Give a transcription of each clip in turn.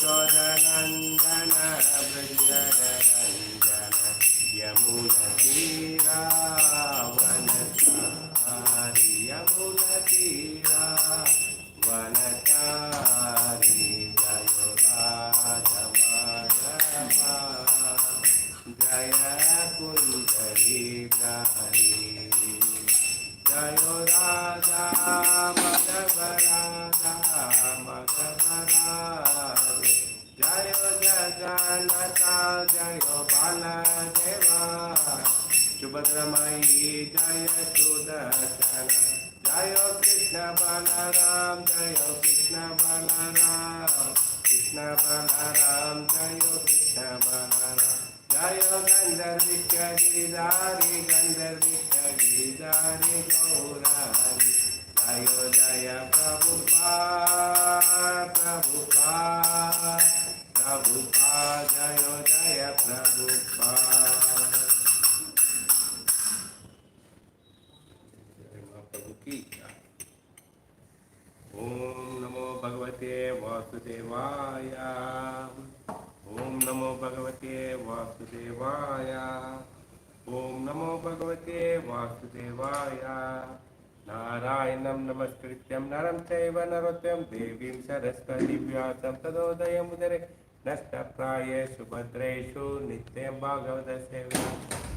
Yashodanandana Vrajararanjana Yamunatira Vanachari Yamunatira Vanachari Jayo Radha Madhava Jaya Kundari Gari Jayo Radha Madhava Radha Madhava Radha Jayo Jaganata Jayo Baladeva Subhadramai Jaya Sudarshana Jayo Krishna Balaram Jayo Krishna Balaram Krishna Balaram Jayo Krishna Balaram Jayo Gandharvika Giridhari Gandharvika Giridhari Gaurari Jayo Jaya Prabhupada Prabhupada Prabhupada Jayo Jaya Prabhupada Prabhu ki jai. Om Namo Bhagavate Vasudevaya Om Namo Bhagavate Vasudevaya Om Namo Bhagavate Vasudevaya Narayanam Namaskrityam Naram Chaiva Narotyam Devim Saraswati Vyasam Tadodayam Udare Nashtapraye Subhadreshu Nityam Bhagavata Sevya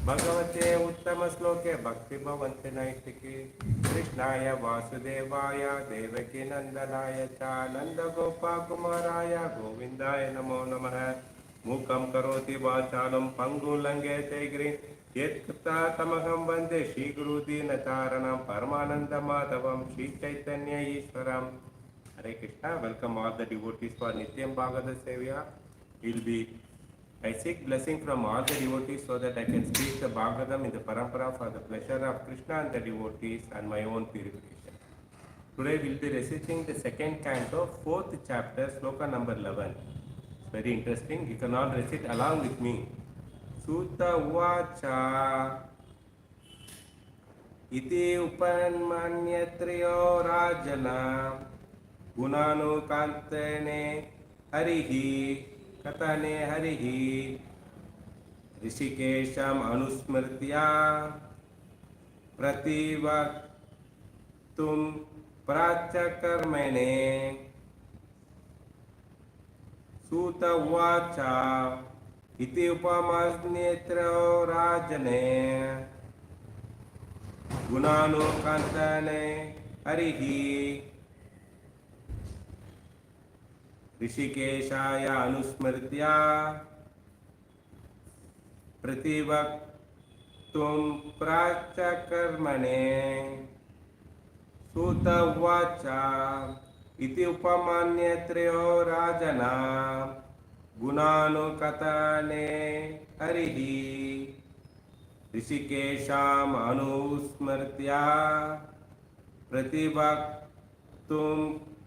Bhagavate Uttama Sloke Bhakti Bhavante Naitiki Krishnaya Vasudevaya Devaki Nandanaya Cha Nanda Gopa Kumaraya Govindaya Namo Namaha Mukam Karoti Vachalam Pangu Langete Gri Yetkata Tamaham Vande Shri Guru Dinataranam Paramananda Madhavam Shri Chaitanya Ishwaram Hare Krishna. Welcome all the devotees for Nityam Bhagavata Sevya. I seek blessing from all the devotees so that I can speak the Bhagavatam in the parampara for the pleasure of Krishna and the devotees and my own purification. Today we will be reciting the second canto, 4th chapter, sloka number 11. It's very interesting. You can all recite along with me. Sutta Uvacha Iti Upanmanyatriyo Rajana Gunanu Kantane Harihi Katane Harihi Rishikesham Anusmritya Prativaktum Prachakarmane Sutta Uvacha Iti Upamasnitro Rajane Gunanu Kantane Harihi Rishikeshaya Anusmritya Prativaktum Prachakarmane Sutta Uvacha Iti Upamanyatriyo Rajana Gunanu Katane Harihi Rishikesham Anusmritya Prativaktum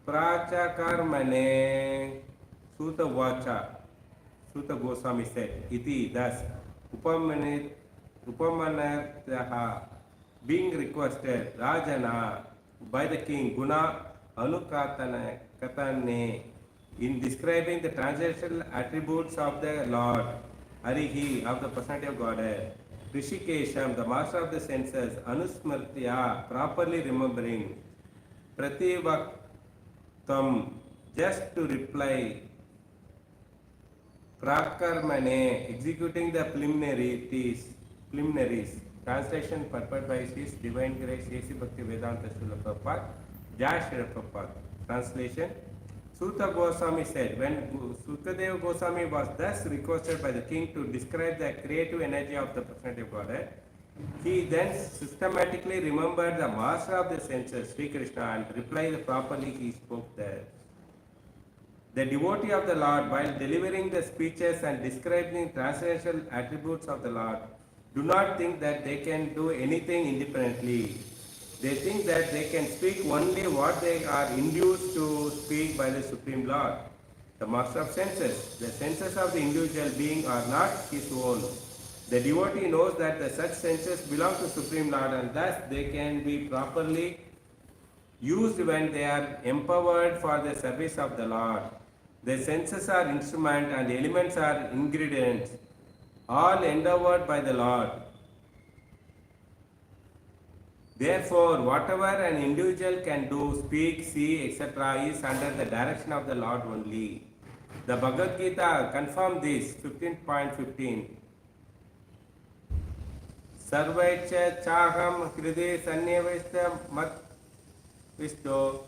Prachakarmane Sutta Vacha. Sutta Goswami said, Iti, thus, Upamanataha, being requested, Rajana, by the king, Guna Anukatane, Katane, in describing the transcendental attributes of the Lord, Harihi, of the personality of Godhead, Rishikesham, the master of the senses, Anusmritya, properly remembering, Prativaktam, just to reply, Prakarmane, executing the preliminaries. Translation purport by His Divine Grace A.C. Bhakti Vedanta Srila Prabhupada, Jai Srila Prabhupada. Translation: Sutta Goswami said, when Sukadeva Goswami was thus requested by the king to describe the creative energy of the personality of Godhead, he then systematically remembered the master of the senses, Sri Krishna, and replied properly. He spoke there. The devotee of the Lord, while delivering the speeches and describing transcendental attributes of the Lord, do not think that they can do anything independently. They think that they can speak only what they are induced to speak by the Supreme Lord, the master of senses. The senses of the individual being are not his own. The devotee knows that the such senses belong to Supreme Lord, and thus they can be properly used when they are empowered for the service of the Lord. The senses are instrument and elements are ingredients, all endowed by the Lord. Therefore, whatever an individual can do, speak, see, etc., is under the direction of the Lord only. The Bhagavad Gita confirmed this, 15.15. Sarvaicha chaham hride sannivishta mat visto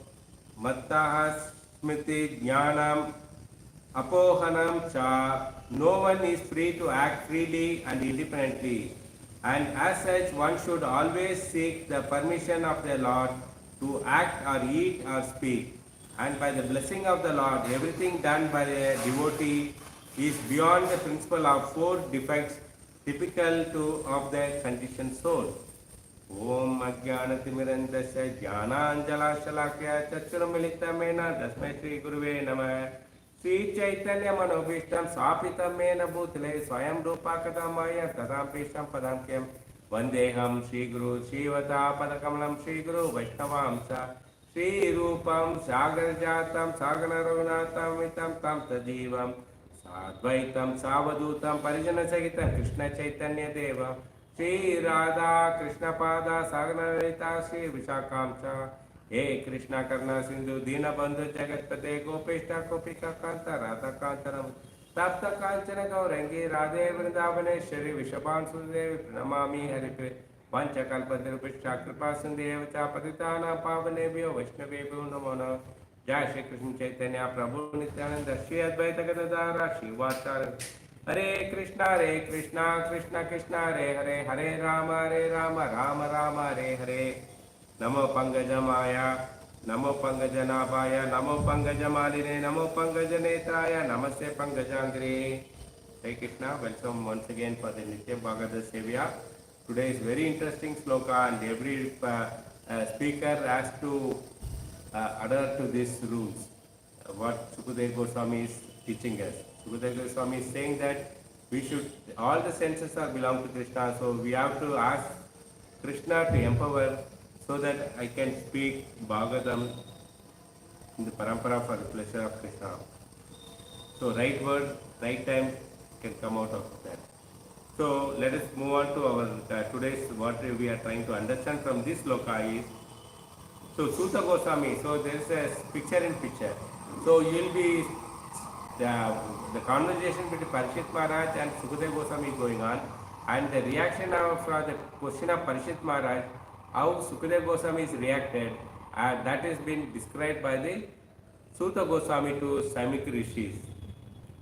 mattaha smriti jnanam apohanam cha. No one is free to act freely and independently. And as such, one should always seek the permission of the Lord to act or eat or speak. And by the blessing of the Lord, everything done by a devotee is beyond the principle of four defects typical of the conditioned soul. Om Ajnanatimirandasya Jnananjalashalakya Chaturmilitamena Dasmai Shri Guruve Namah. Sri Chaitanya Manobhishtam Sapitam Mena Bhutale Swayam Rupa Kadamaya Tadam Pisham Padam Kyam Vandeham Shri Guru Shivata Padakamalam Shri Guru Vaishnavamsa Shri Rupam Sagar Jatam Sagana Raghunatam Vitam Tam Tajivam Sadvaitam Savadutam Parijana Sagitam Krishna Chaitanya Deva Shri Radha Krishna Pada Sagana Rita Shri Vishakamsa He Krishna Karna Sindhu Dina Bandhu Jagatpate Gopishta Kopika Kanta Radha Kantaram Tapta Kanchana Gaurangi Radhe Vrindavaneshwari Vishabhan Sudevi Pranamami Haripre Pancha Kalpadrupishta Kripa Sundevata Paditana Pavanebhyo Vaishnavebhyo Namona Jai Shri Krishna Chaitanya Prabhu Nityananda Shri Advaita Gadadara Shri Vachara Hare Krishna Krishna Krishna Hare Hare Rama Rama Hare Namo Pangajamaya, Namo Pangajanabhaya, Namo Pangajamaline, Namo Pangajanetaya, Namaste Pangajangri. Hare Krishna, welcome once again for the Nitya Bhagavad Sevya. Today is very interesting sloka and every speaker has to adhere to these rules. What Sukadeva Goswami is teaching us. Sukadeva Goswami is saying that we should, all the senses are belong to Krishna, so we have to ask Krishna to empower so that I can speak Bhagavatam in the parampara for the pleasure of Krishna. So right word, right time can come out of that. So let us move on to our today's what we are trying to understand from this sloka is, so Suta Goswami, so there is a picture in picture. So you will be, the conversation between Parishit Maharaj and Sukadeva Goswami is going on, and the reaction of the question of Parishit Maharaj, how Sukadeva Goswami is reacted, that has been described by the Suta Goswami to Samik Rishis.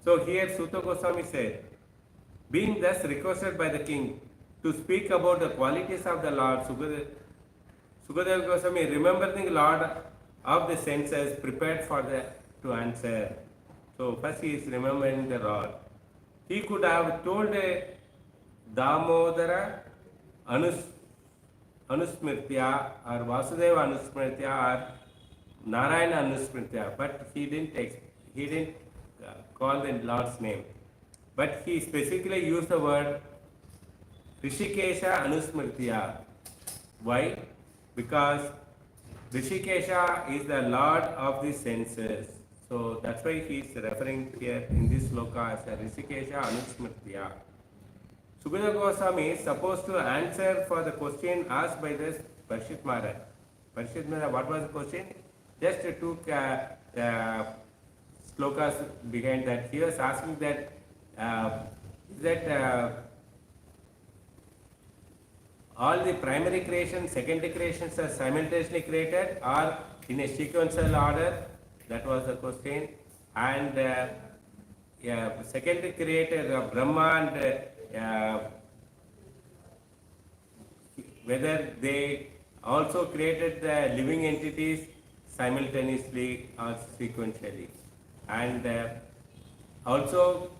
So here Suta Goswami said, being thus requested by the king to speak about the qualities of the Lord, Sukadeva Goswami, remembering Lord of the senses, prepared for to answer. So first he is remembering the Lord. He could have told a Damodara Anusmritya or Vasudeva Anusmritya or Narayana Anusmritya, but he didn't call the Lord's name. But he specifically used the word Rishikesha Anusmritya. Why? Because Rishikesha is the Lord of the senses. So that's why he is referring here in this sloka as a Rishikesha Anusmritya. Sukadeva Goswami is supposed to answer for the question asked by this Parishit Maharaj. Parishit Maharaj, what was the question? Just two slokas behind that. He was asking that all the primary creations, secondary creations are simultaneously created or in a sequential order. That was the question. And secondary created Brahma and whether they also created the living entities simultaneously or sequentially. And also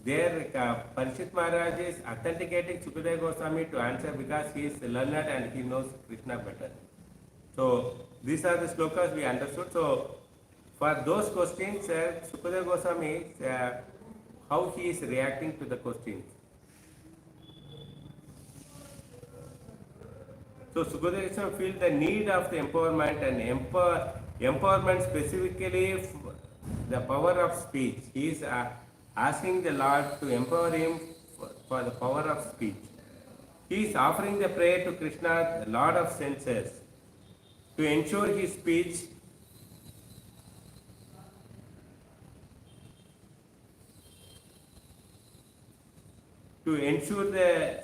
there Parishit Maharaj is authenticating Sukadeva Goswami to answer because he is learned and he knows Krishna better. So these are the slokas we understood. So for those questions, Sukadeva Goswami, how he is reacting to the questions. So Sukadeva Goswami feels the need of the empowerment and empowerment specifically the power of speech. He is asking the Lord to empower him for the power of speech. He is offering the prayer to Krishna, the Lord of senses, to ensure his speech to ensure the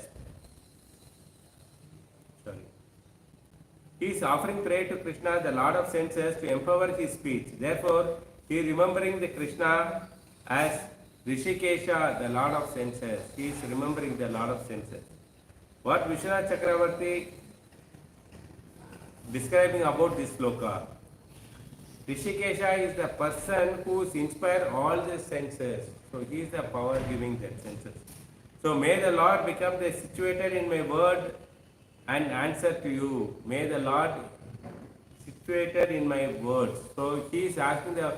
He is offering prayer to Krishna, the Lord of senses, to empower his speech. Therefore, he is remembering the Krishna as Rishikesha, the Lord of senses. He is remembering the Lord of senses. What Vishwanath Chakravarti describing about this sloka? Rishikesha is the person who inspires all the senses. So he is the power giving that senses. So may the Lord become the situated in my word and answer to you. May the Lord situated in my words. So he is asking the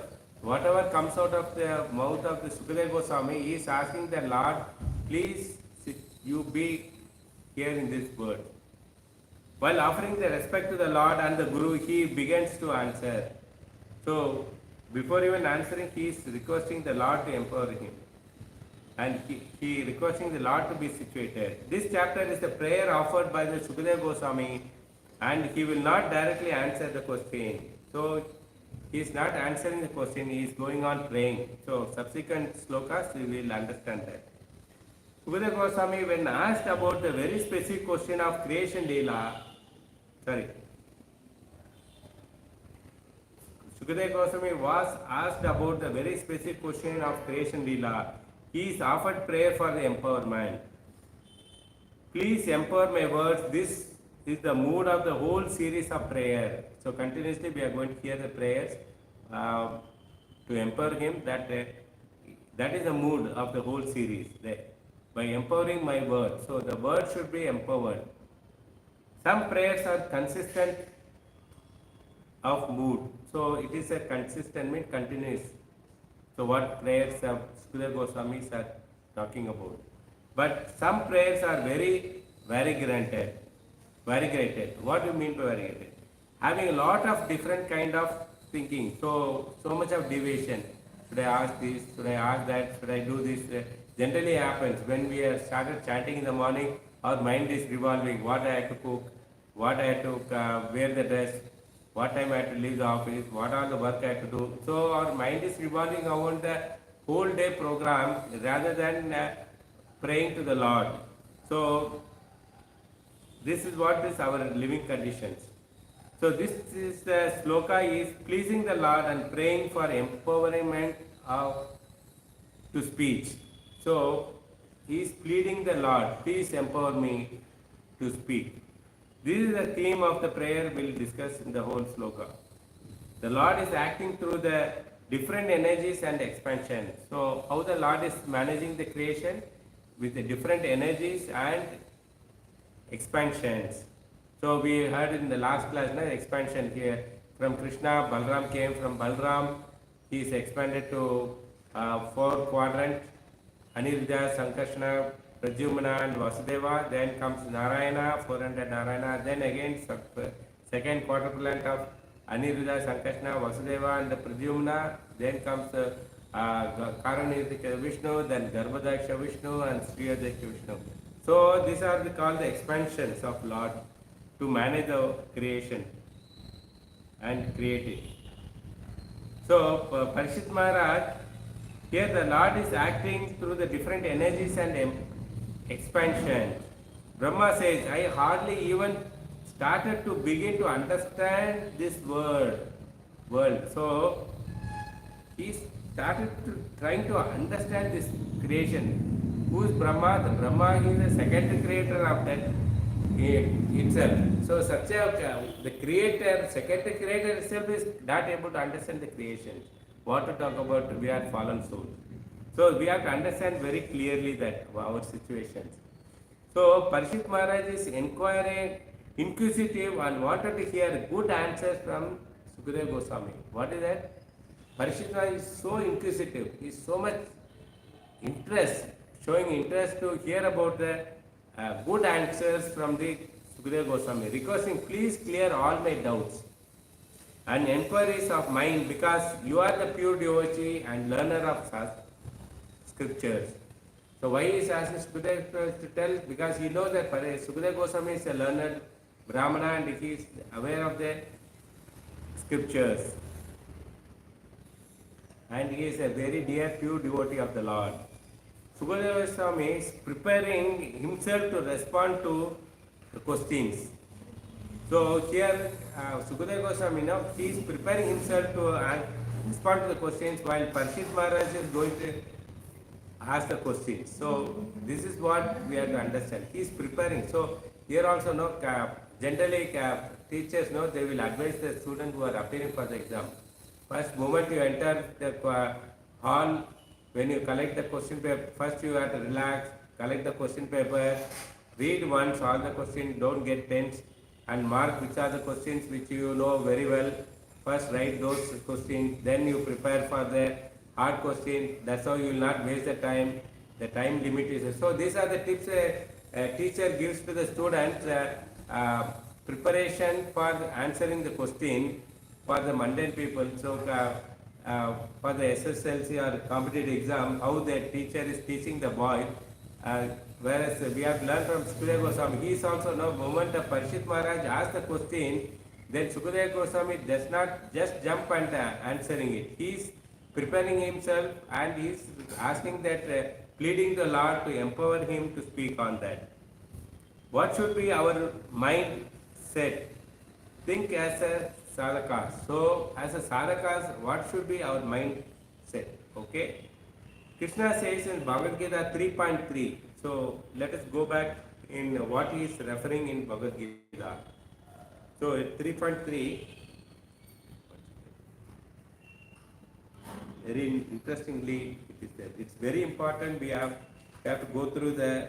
whatever comes out of the mouth of the Sukadeva Goswami, he is asking the Lord, please you be here in this word. While offering the respect to the Lord and the Guru, he begins to answer. So before even answering, he is requesting the Lord to empower him. And he requesting the Lord to be situated. This chapter is the prayer offered by the Sukadeva Goswami, and he will not directly answer the question. So he is not answering the question, he is going on praying. So subsequent slokas we will understand that. Sukadeva Goswami, when asked about the very specific question of creation Leela, Sukadeva Goswami was asked about the very specific question of creation Leela. He is offered prayer for the empowerment. Please empower my words. This is the mood of the whole series of prayer. So continuously we are going to hear the prayers to empower him. That is the mood of the whole series. By empowering my words. So the word should be empowered. Some prayers are consistent of mood. So it is a consistent, means continuous. So what prayers of Sukadeva Goswamis are talking about. But some prayers are very variegated. What do you mean by variegated? Having a lot of different kind of thinking. So much of deviation. Should I ask this? Should I ask that? Should I do this? Generally happens when we are started chanting in the morning, our mind is revolving. What I have to cook? What I have to wear the dress? What time I have to leave the office? What are the work I have to do? So our mind is revolving around the whole day program rather than praying to the Lord. So this is what is our living conditions. So this is the sloka is pleasing the Lord and praying for empowerment to speech. So he is pleading the Lord, please empower me to speak. This is the theme of the prayer we'll discuss in the whole sloka. The Lord is acting through the different energies and expansion. So how the Lord is managing the creation with the different energies and expansions. So we heard in the last class, expansion here from Krishna, Balram came from Balram. He is expanded to 4 quadrants, Aniruddha, Sankarshana, Pradyumna and Vasudeva. Then comes Narayana, 400 Narayana. Then again second quadruplant of Aniruddha, Sankarshana, Vasudeva and Pradyumna. Then comes Karanirika Vishnu, then Garbhadaksha Vishnu and Sriyadaksha Vishnu. So these are called the expansions of Lord to manage the creation and create it. So Parikshit Maharaj, here the Lord is acting through the different energies and expansion. Brahma says, I hardly even started to begin to understand this world. So he started trying to understand this creation. Who is Brahma? The Brahma is the second creator of that itself. So the creator, second creator itself is not able to understand the creation. What to talk about, we are fallen souls. So we have to understand very clearly that our situations. So Parikshit Maharaj is inquisitive and wanted to hear good answers from Sukadeva Goswami. What is that? Parikshit Maharaj is so inquisitive. He is so much showing interest to hear about the good answers from the Sukadeva Goswami, requesting please clear all my doubts. and enquiries of mind, because you are the pure devotee and learner of scriptures. So why he is asking Sukadeva to tell? Because he knows that Sukadeva Goswami is a learned Brahmana and he is aware of the scriptures. And he is a very dear pure devotee of the Lord. Sukadeva Goswami is preparing himself to respond to the questions. So here Sukadeva Goswami now he is preparing himself to respond to the questions while Parikshit Maharaj is going to ask the questions. So this is what we have to understand. He is preparing. So here also generally teachers they will advise the student who are appearing for the exam. First moment you enter the hall, when you collect the question paper, first you have to relax, collect the question paper, read once all the questions, don't get tense, and mark which are the questions which you know very well. First write those questions, then you prepare for the hard question. That's how you will not waste the time. The time limit is. So these are the tips a teacher gives to the students, preparation for answering the question for the mundane people. So for the SSLC or competitive exam, how the teacher is teaching the boy. Whereas we have learned from Sukadeva Goswami, he is also now moment of Parikshit Maharaj asked the question, then Sukadeva Goswami does not just jump and answering it. He is preparing himself and he is asking that, pleading the Lord to empower him to speak on that. What should be our mind set? Think as a sadhaka. So as a sadhaka, what should be our mind set? Okay. Krishna says in Bhagavad Gita 3.3. So let us go back in what he is referring in Bhagavad Gita. So 3.3, very interestingly it is there. It's very important we have to go through the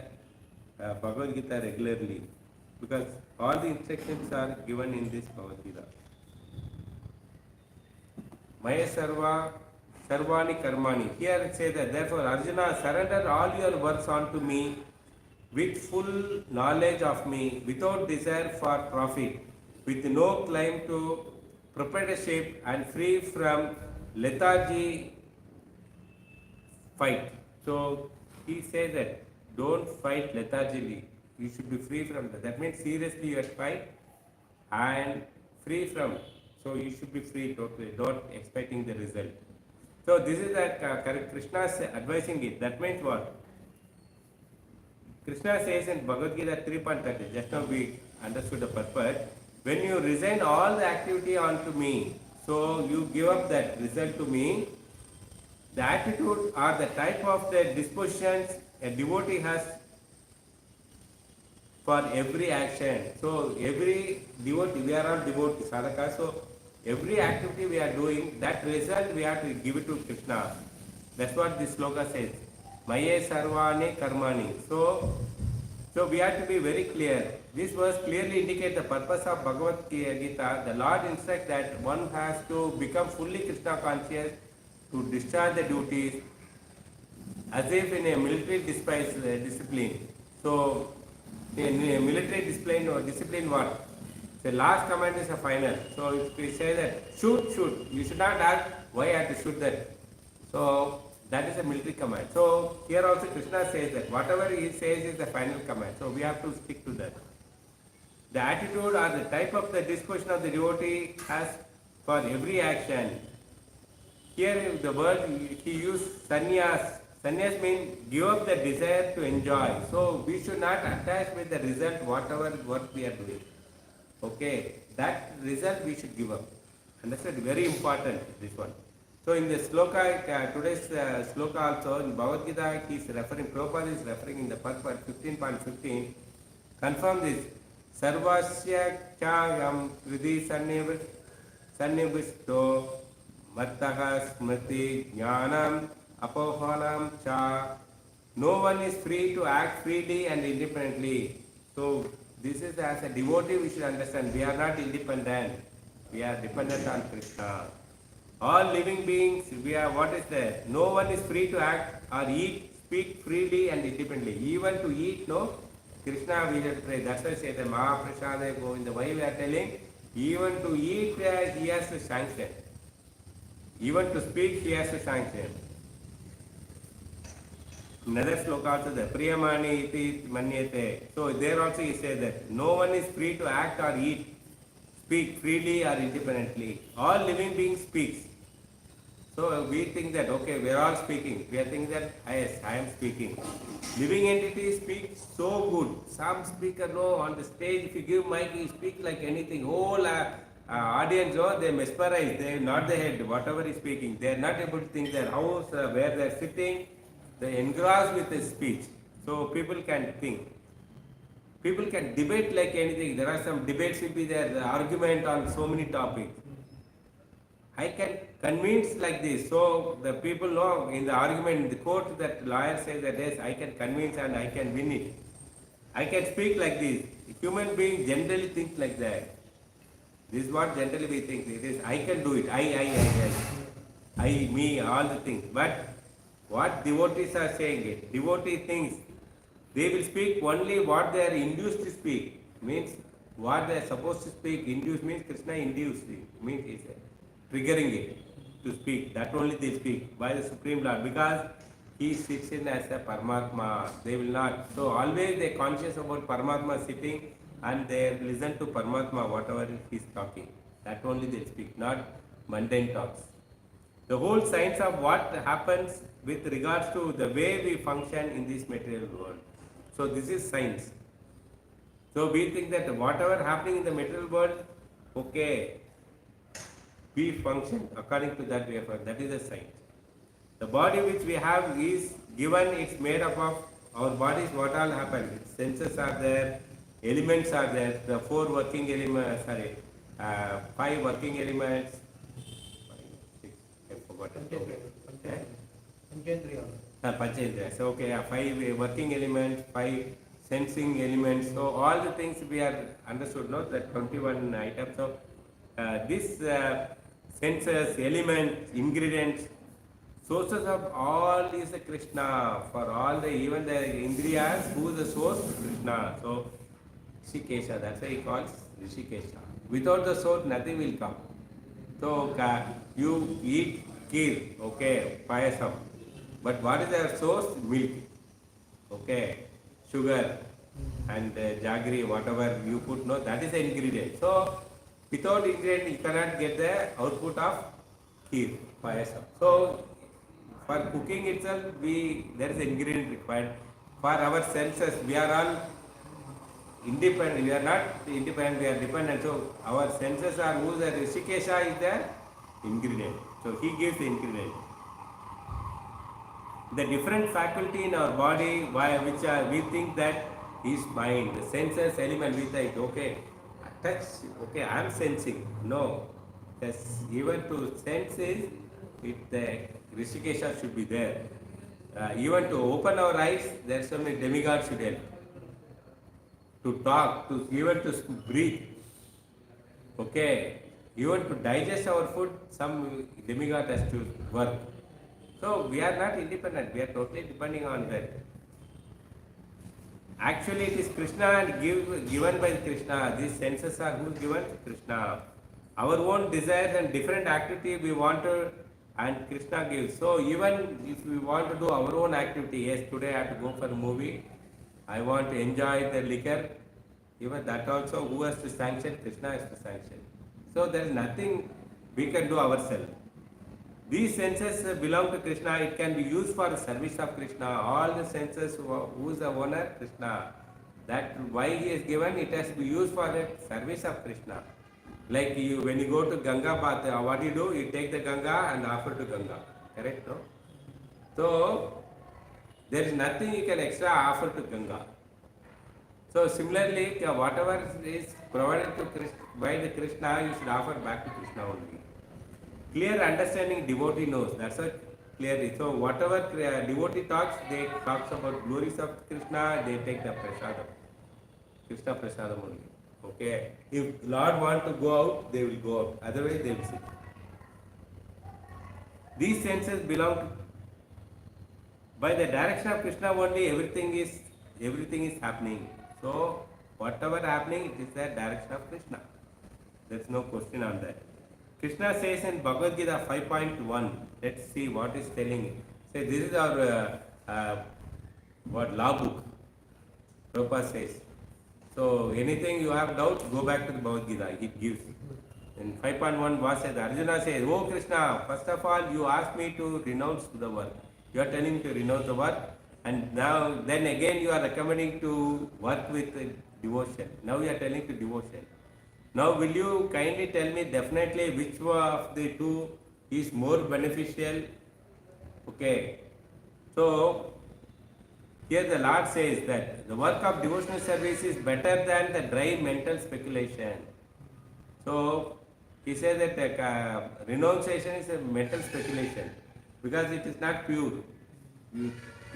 Bhagavad Gita regularly, because all the instructions are given in this Bhagavad Gita. Maya Sarvani Karmani. Here it says that, therefore Arjuna, surrender all your works unto me with full knowledge of me, without desire for profit, with no claim to proprietorship, and free from lethargy, fight. So he says that don't fight lethargically. You should be free from that. That means seriously you have to fight and free from. So you should be free totally, not expecting the result. So this is that Krishna is advising it. That means what? Krishna says in Bhagavad Gita 3.30, just now we understood the purpose. When you resign all the activity onto me, so you give up that result to me, the attitude or the type of the dispositions a devotee has for every action. So every devotee, we are all devotees, sadhaka. So every activity we are doing, that result we have to give it to Krishna. That's what this sloka says. Maye sarvani karmani. So we have to be very clear. This verse clearly indicates the purpose of Bhagavad Gita. The Lord instructs that one has to become fully Krishna conscious to discharge the duties as if in a military discipline. So in a military discipline or discipline what? The last command is a final. So if we say that shoot, you should not ask why I have to shoot that. So that is a military command. So here also Krishna says that whatever he says is the final command. So we have to stick to that. The attitude or the type of the disposition of the devotee has for every action. Here the word he used sannyas. Sannyas means give up the desire to enjoy. So we should not attach with the result whatever work we are doing. Okay, that result we should give up. Understood? Very important, this one. So in the sloka, today's sloka also, in Bhagavad Gita, he is referring, Prabhupada is referring in the purport 15.15, confirm this. Sarvasya chayam vidhi sannivisto mattaha smriti jnanam apohanam cha. No one is free to act freely and independently. So this is as a devotee we should understand. We are not independent. We are dependent on Krishna. All living beings, we are, what is there? No one is free to act or eat, speak freely and independently. Even to eat, no? Krishna we have to pray. That's why I say the Mahaprasada Govinda. Why we are telling? Even to eat, he has to sanction. Even to speak, he has to sanction. Another sloka also there, Priyamani iti manyate. So there also he says that no one is free to act or eat, speak freely or independently. All living beings speaks. So we think that, okay, we are all speaking. We are thinking that, yes, I am speaking. Living entities speak so good. Some speaker, no, on the stage, if you give mic, he speak like anything. Whole audience, oh, they mesmerize. They nod their head, whatever he's speaking. They are not able to think their house, where they are sitting. They engrossed with his speech. So people can think. People can debate like anything. There are some debates will be there, the argument on so many topics. I can convince like this. So the people know in the argument, in the court, that lawyer says that yes, I can convince and I can win it. I can speak like this. Human beings generally think like that. This is what generally we think. It is I can do it. I, me, all the things. But what devotees are saying it. Devotee thinks they will speak only what they are induced to speak. Means what they are supposed to speak. Induced means Krishna induced it. Means he said. Triggering it to speak. That only they speak by the Supreme Lord because he sits in as a Paramatma. They will not. So always they are conscious about Paramatma sitting and they listen to Paramatma whatever he is talking. That only they speak, not mundane talks. The whole science of what happens with regards to the way we function in this material world. So this is science. So we think that whatever happening in the material world, okay, we function according to that way. That is a science. The body which we have is given, it's made up of our bodies, what all happens. Senses are there, elements are there, the 4 working elements, 5 working elements, 6, I forgot. Panchendriya. So, okay, 5 working elements, 5 sensing elements. So, all the things we are understood, no? That 21 items. So, this senses, elements, ingredients, sources of all is the Krishna. For all the, even the Indriyas, who is the source? Krishna. So, Rishikesha, that's why he calls Rishikesha. Without the source, nothing will come. So, you eat kheer, okay, payasam. But what is their source? Milk, okay, sugar and jaggery, whatever you put, no, that is the ingredient. So, without ingredient, you cannot get the output of kheer, payasam. So, for cooking itself, there is an ingredient required. For our senses, we are all independent. We are not independent, we are dependent. So, our senses are who the Rishikesha is the ingredient. So, he gives the ingredient. The different faculty in our body, which we think that is mind, the senses element, we think, okay, touch, okay, I am sensing. No, even to sense is, the Rishikesha should be there. Even to open our eyes, there are so many demigods should help. To talk, even to breathe, okay, even to digest our food, some demigod has to work. So we are not independent, we are totally depending on that. Actually, it is Krishna and given by Krishna. These senses are who given? Krishna. Our own desires and different activity we want to, and Krishna gives. So even if we want to do our own activity, yes, today I have to go for a movie, I want to enjoy the liquor, even that also who has to sanction? Krishna has to sanction. So there is nothing we can do ourselves. These senses belong to Krishna. It can be used for the service of Krishna. All the senses, who is the owner? Krishna. That why he has given, it has to be used for the service of Krishna. Like when you go to Ganga Bath, what do? You take the Ganga and offer to Ganga. Correct, no? So, there is nothing you can extra offer to Ganga. So, similarly, whatever is provided to Krishna, by the Krishna, you should offer back to Krishna only. Clear understanding devotee knows. That's a clearly. So, whatever devotee talks, they talks about glories of Krishna, they take the prasadam. Krishna prasadam only. Okay. If Lord want to go out, they will go out. Otherwise, they will sit. These senses belong to, by the direction of Krishna only, everything is happening. So, whatever happening, it is the direction of Krishna. There's no question on that. Krishna says in Bhagavad Gita 5.1, let's see what is telling. Say this is our law book. Prabhupada says. So anything you have doubt, go back to the Bhagavad Gita. It gives. In 5.1 what says? Arjuna says, "Oh Krishna, first of all you asked me to renounce the work. You are telling me to renounce the work, and now then again you are recommending to work with devotion. Now you are telling to devotion. Now will you kindly tell me definitely which of the two is more beneficial?" Okay. So here the Lord says that the work of devotional service is better than the dry mental speculation. So he says that renunciation is a mental speculation because it is not pure.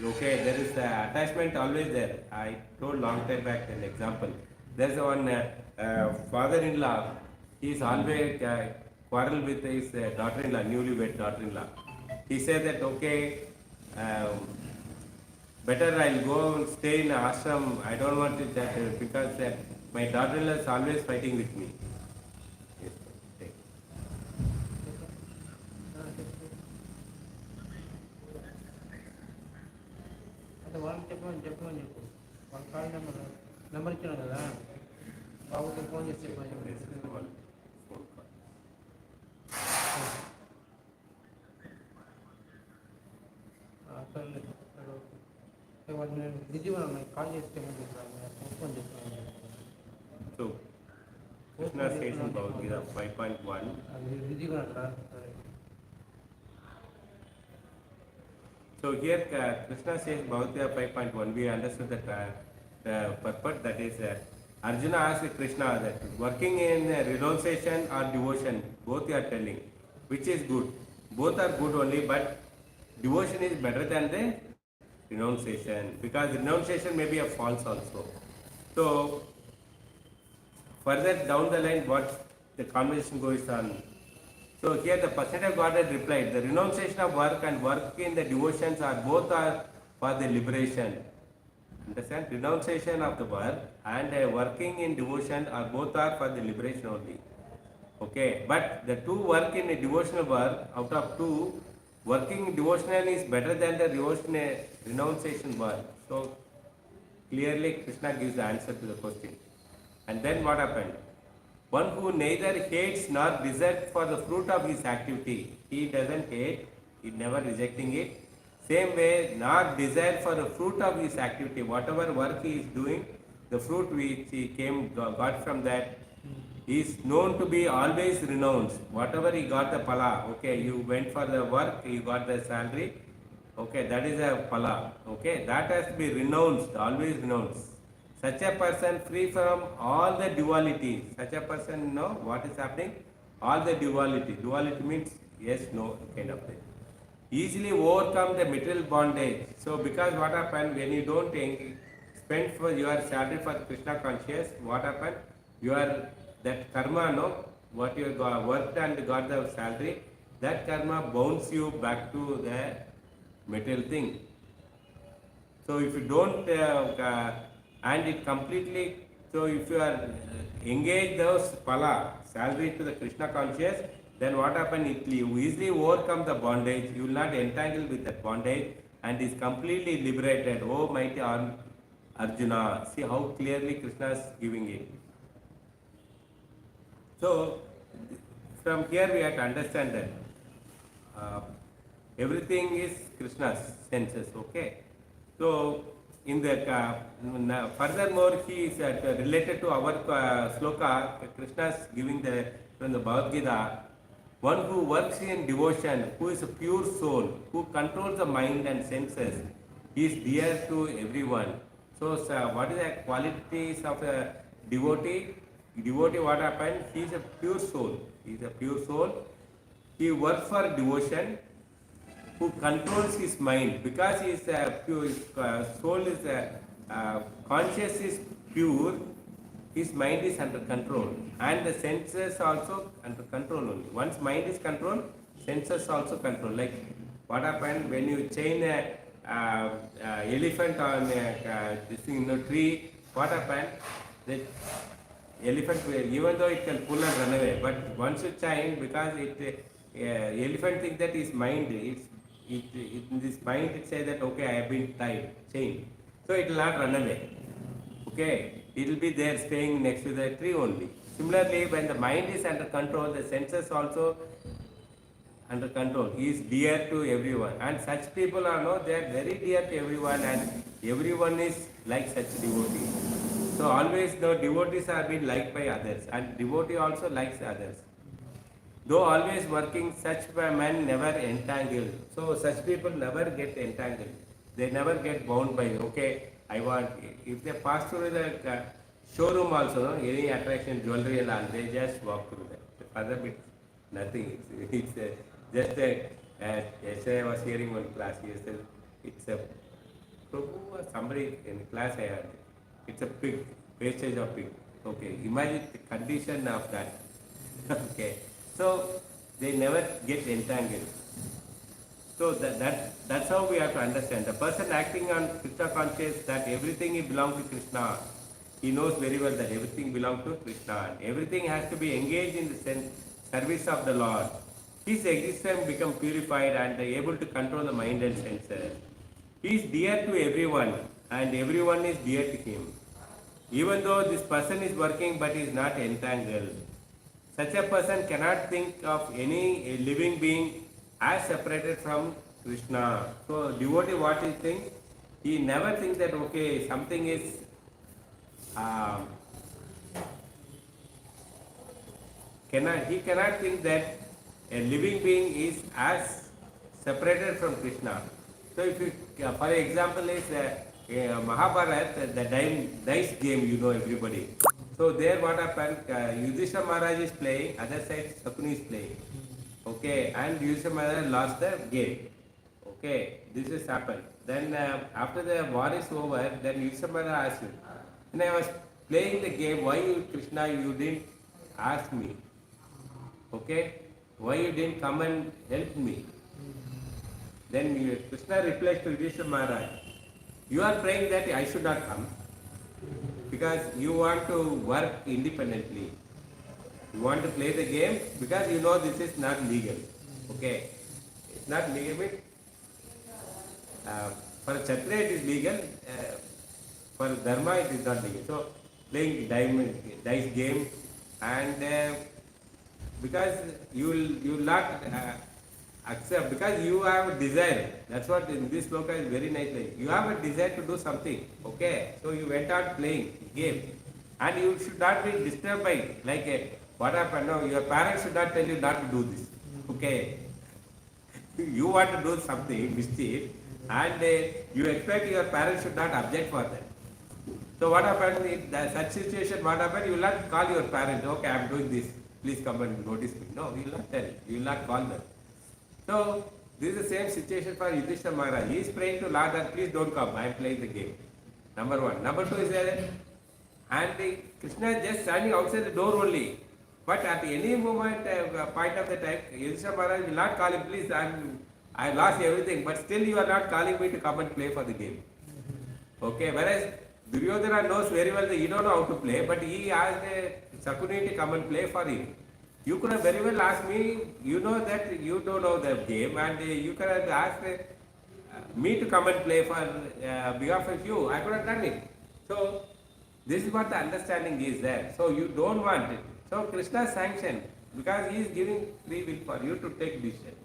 Okay, there is the attachment always there. I told long time back an example. There's one father-in-law. He is always quarrel with his daughter-in-law, newly-wed daughter-in-law. He said that okay, better I'll go and stay in ashram. I don't want it because my daughter-in-law is always fighting with me. Yes, take. Number ఇచ్చాను కదా బాబుకి phone చేసి చెప్పమని నేను busy ఉన్నాను call చేసి చెప్పమని phone చేస్తాను. So, Krishna says in Bhagavad Gita 5.1. బిజీగా ఉన్నాను సార్. సరే. So here Krishna says Bhagavad Gita 5.1. We understood that the purport, that is Arjuna asked Krishna that working in renunciation or devotion, both you are telling, which is good. Both are good only, but devotion is better than the renunciation because renunciation may be a false also. So further down the line, what the conversation goes on. So here the personality of Godhead replied, the renunciation of work and work in the devotions are both are for the liberation. Understand? Renunciation of the work and working in devotion are both are for the liberation only. Okay, but the two work in a devotional work, out of two, working devotional is better than the renunciation work. So clearly Krishna gives the answer to the question. And then what happened? One who neither hates nor desires for the fruit of his activity. He doesn't hate, he never rejecting it. Same way, nor desire for the fruit of his activity. Whatever work he is doing, the fruit which he got from that, is known to be always renounced. Whatever he got the pala, okay, you went for the work, you got the salary, okay, that is a pala, okay, that has to be renounced, always renounced. Such a person free from all the duality. Such a person, know what is happening? All the duality. Duality means yes, no, kind of thing. Easily overcome the material bondage. So because what happened when you don't spend for your salary for Krishna conscious, what happened? Your that karma, no, what you worked and got the salary, that karma bounds you back to the material thing. So if you don't and it completely, so if you are engage those pala, salary to the Krishna conscious, then what happens? It you easily overcome the bondage, you will not entangle with that bondage and is completely liberated. Oh mighty Arjuna, see how clearly Krishna is giving it. So from here we have to understand that everything is Krishna's senses, okay? So in the furthermore he is related to our sloka, Krishna is giving from the Bhagavad Gita, one who works in devotion, who is a pure soul, who controls the mind and senses, he is dear to everyone. So what is the qualities of a devotee? Devotee, what happened? He is a pure soul. He is a pure soul. He works for devotion, who controls his mind because he is pure. His soul is conscious is pure. His mind is under control, and the senses also under control only. Once mind is controlled, senses also control. Like what happened when you chain a elephant on this thing, tree? What happened? That elephant, even though it can pull and run away, but once you chain, because elephant thinks that his mind, in this mind it says that okay, I have been tied, chained, so it will not run away. Okay, it will be there staying next to the tree only. Similarly, when the mind is under control, the senses also under control. He is dear to everyone, and such people are no, they are very dear to everyone, and everyone is like such devotee. So always the devotees are being liked by others, and devotee also likes others. Though always working, such men never entangled. So such people never get entangled. They never get bound by, okay, I want, if they pass through the showroom also, no, any attraction, jewelry and all, they just walk through that. Further bit, nothing. It's just a, yesterday I was hearing one class, yesterday, it's a, Prabhu or somebody in class I heard, it's a pig, wastage of pig. Okay, imagine the condition of that. Okay. So they never get entangled. So that's how we have to understand. The person acting on Krishna conscious, that everything belongs to Krishna. He knows very well that everything belongs to Krishna. Everything has to be engaged in the service of the Lord. His existence become purified and able to control the mind and senses. He is dear to everyone and everyone is dear to him. Even though this person is working but is not entangled. Such a person cannot think of any living being as separated from Krishna. So devotee, what he thinks? He never thinks that okay, something is he cannot think that a living being is as separated from Krishna. So if you, for example, is Mahabharata, the dice game, you know everybody. So there what happened, Yudhishthira is playing, other side Shakuni is playing. Okay, and Yudhishthira lost the game. Okay, this has happened. Then after the war is over, then Yudhishthira asked him, when I was playing the game, why you, Krishna, you didn't ask me? Okay, why you didn't come and help me? Then Krishna replies to Yudhishthira, you are praying that I should not come because you want to work independently. You want to play the game because you know this is not legal. Okay, it's not legal. For Kshatriya it is legal. For Dharma it is not legal. So playing dice game, and because you will not accept, because you have a desire. That's what in this sloka is very nicely. You have a desire to do something. Okay, so you went out playing game, and you should not be disturbed by like what happened now. Your parents should not tell you not to do this. Okay, you want to do something mischief, and you expect your parents should not object for that. So what happened in such situation? What happened? You will not call your parents. Okay, I am doing this. Please come and notice me. No, you will not tell. You will not call them. So this is the same situation for Yudhishthira Maharaj. He is praying to Lord that please don't come. I am playing the game. Number one. Number two is there, and Krishna is just standing outside the door only. But at any moment, point of the time, Yudhishthira Maharaj will not call him. Please, I lost everything. But still, you are not calling me to come and play for the game. Okay. Whereas Duryodhana knows very well that he don't know how to play, but he asked Shakuni to come and play for him. You could have very well asked me, you know that you don't know the game, and you could have asked me to come and play for behalf of you. I could have done it. So this is what the understanding is there. So you don't want it. So Krishna sanctioned because he is giving free will for you to take decision.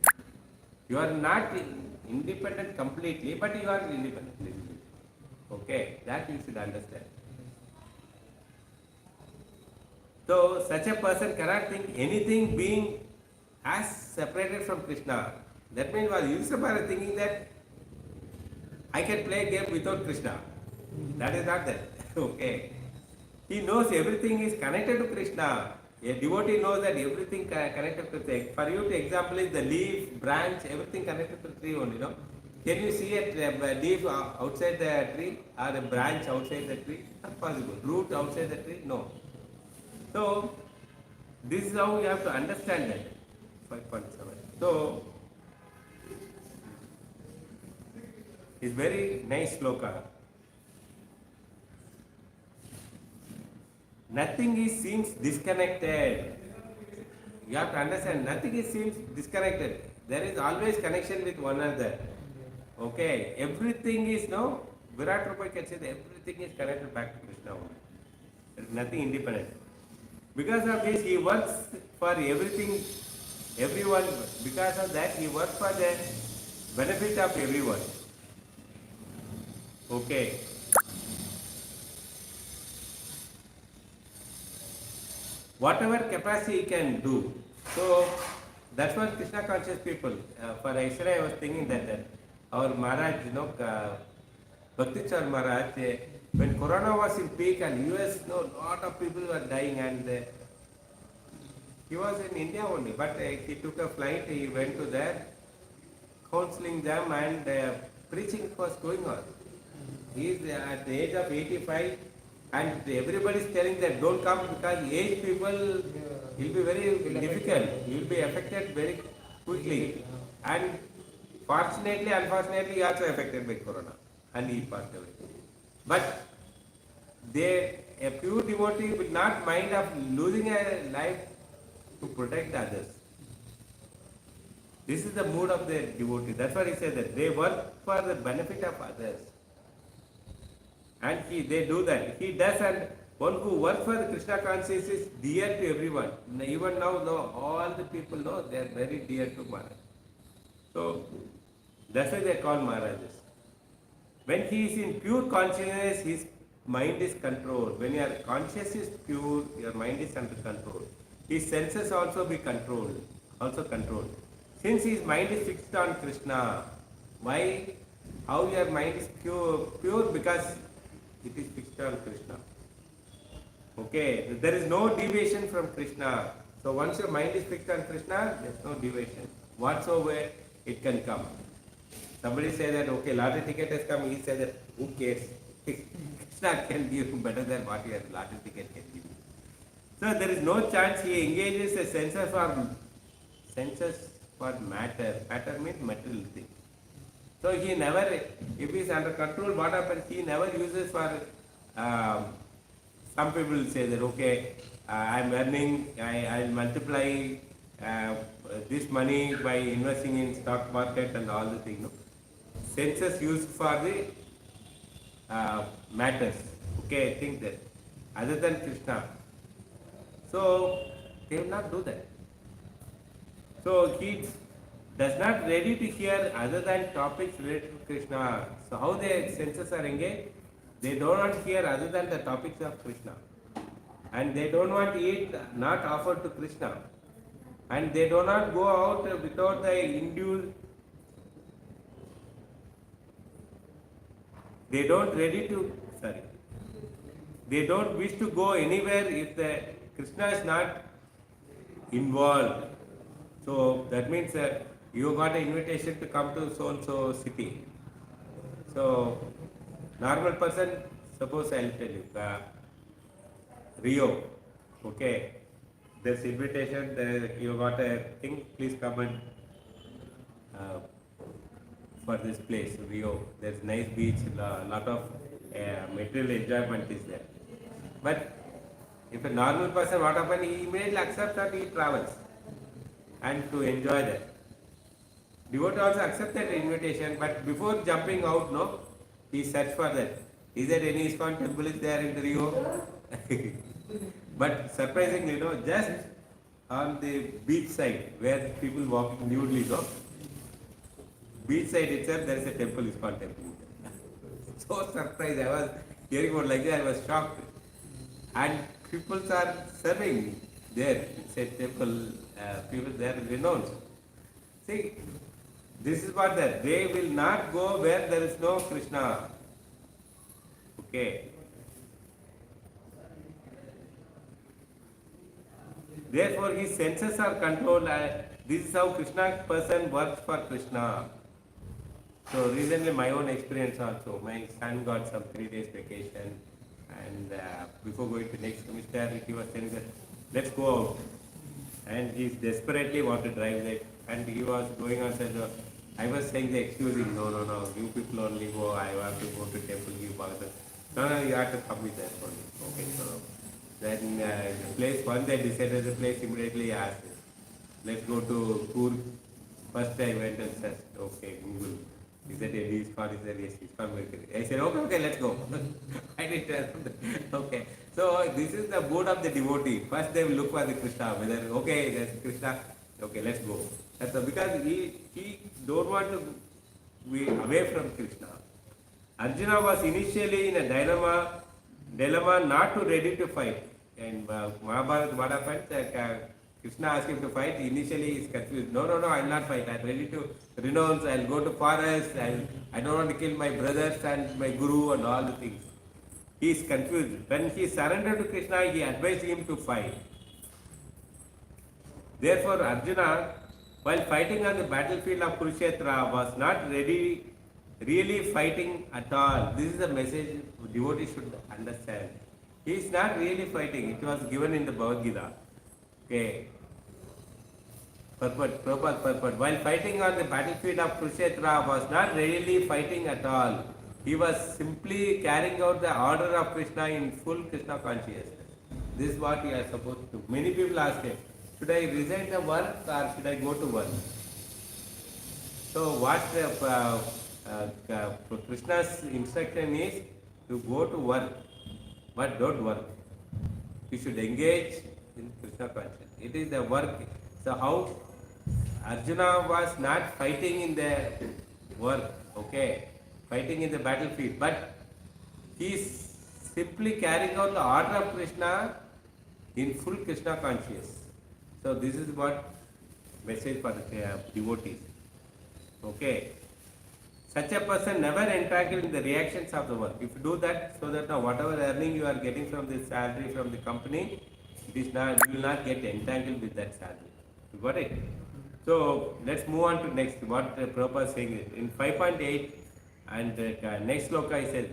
You are not independent completely, but you are independent. Okay, that you should understand. So such a person cannot think anything being as separated from Krishna. That means while Yudhishthira thinking that I can play a game without Krishna. That is not that. Okay. He knows everything is connected to Krishna. A devotee knows that everything connected to Krishna. For you, the example is the leaf, branch, everything connected to the tree only. No? Can you see a leaf outside the tree or a branch outside the tree? Not possible. Root outside the tree? No. So, this is how you have to understand that. 5.7. So, it's very nice sloka. nothing is seems disconnected. You have to understand, nothing is seems disconnected. There is always connection with one another. Okay, everything is no. Virat Rupa can say that everything is connected back to Krishna only. There is nothing independent. Because of this, he works for everything, everyone. Because of that, he works for the benefit of everyone. Okay. Whatever capacity he can do. So that's what Krishna conscious people. For yesterday, I was thinking that our Maharaj, Bhakti Maharaj, when Corona was in peak and US, lot of people were dying, and he was in India only, but he took a flight, he went to there, counseling them, and preaching was going on. He is at the age of 85, and everybody is telling that don't come because aged people will be very difficult, you will be affected very quickly. And fortunately, unfortunately, he also affected by Corona, and he passed away. But a pure devotee will not mind of losing a life to protect others. This is the mood of the devotee. That's why he said that they work for the benefit of others. And they do that. He does, and one who works for the Krishna consciousness is dear to everyone. Even now, all the people know they are very dear to Maharaj. So, that's why they are called Maharajas. When he is in pure consciousness, his mind is controlled. When your conscious is pure, your mind is under control. His senses also be controlled, Since his mind is fixed on Krishna, why? How your mind is pure? Pure because it is fixed on Krishna. Okay, there is no deviation from Krishna. So once your mind is fixed on Krishna, there is no deviation. Whatsoever it can come. Somebody say that, okay, lottery ticket has come, he said that, who cares? Krishna can give better than what your lottery ticket can give. So there is no chance he engages the senses for matter. Matter means material thing. So he never, if he is under control, what happens? He never uses for, some people will say that, okay, I am earning, I will multiply this money by investing in stock market and all the things. No? Senses used for the matters. Okay, think that. Other than Krishna. So they will not do that. So he does not ready to hear other than topics related to Krishna. So how their senses are engaged? They don't want to hear other than the topics of Krishna. And they don't want to eat not offered to Krishna. And they do not go out without the induced. They don't wish to go anywhere if the Krishna is not involved. So that means you got an invitation to come to so and so city. So normal person, suppose I'll tell you, Rio, okay, there's invitation, you got a thing, please come and for this place, Rio. There's nice beach, a lot of material enjoyment is there. But if a normal person, what happens, he immediately accepts that he travels and to enjoy that. Devotee also accepted the invitation, but before jumping out, he searched for that. Is there any ISKCON temple is there in the Rio? But surprisingly, just on the beach side where people walking nudely, beach side itself there is a temple, ISKCON temple. So surprised, I was hearing about like that, I was shocked. And people are serving there, it's a temple, people there renounced. See, this is what they will not go where there is no Krishna. Okay. Therefore, his senses are controlled. This is how Krishna person works for Krishna. So recently, my own experience also. My son got some 3 days vacation, and before going to next semester, he was saying that let's go out, and he desperately wanted to drive that, and he was going on said, I was saying the excusing, no, you people only go. I want to go to temple, give Bhakta. No, you have to come with us only. Okay, so Then the place, once they decided the place, immediately asked, let's go to Kurg. First I went and said, okay, Google. He said, he's called, he said, yes, he's called. I said, okay, let's go. I didn't tell them. Okay. So this is the mood of the devotee. First they will look for the Krishna, whether, okay, there's Krishna, okay, let's go. That's because he don't want to be away from Krishna. Arjuna was initially in a dilemma not to ready to fight. And Mahabharata, what happened? Krishna asked him to fight. Initially, he is confused. No, I will not fight. I am ready to renounce. I will go to forest. I don't want to kill my brothers and my guru and all the things. He is confused. When he surrendered to Krishna, he advised him to fight. Therefore, Arjuna, while fighting on the battlefield of Kurukshetra, was not really fighting at all. This is a message devotees should understand. He is not really fighting. It was given in the Bhagavad Gita. Okay. Purport. While fighting on the battlefield of Kurukshetra, was not really fighting at all. He was simply carrying out the order of Krishna in full Krishna consciousness. This is what we are supposed to do. Many people ask him, should I resign the work or should I go to work? So what Krishna's instruction is to go to work, but don't work. You should engage in Krishna consciousness. It is the work. So how Arjuna was not fighting in the work, okay, fighting in the battlefield, but he is simply carrying out the order of Krishna in full Krishna consciousness. So this is what message for the devotees. Okay. Such a person never entangled in the reactions of the work. If you do that, so that now whatever earning you are getting from the salary from the company, it is not, you will not get entangled with that salary. You got it? So let's move on to next. What Prabhupada is saying is in 5.8 and next sloka he says,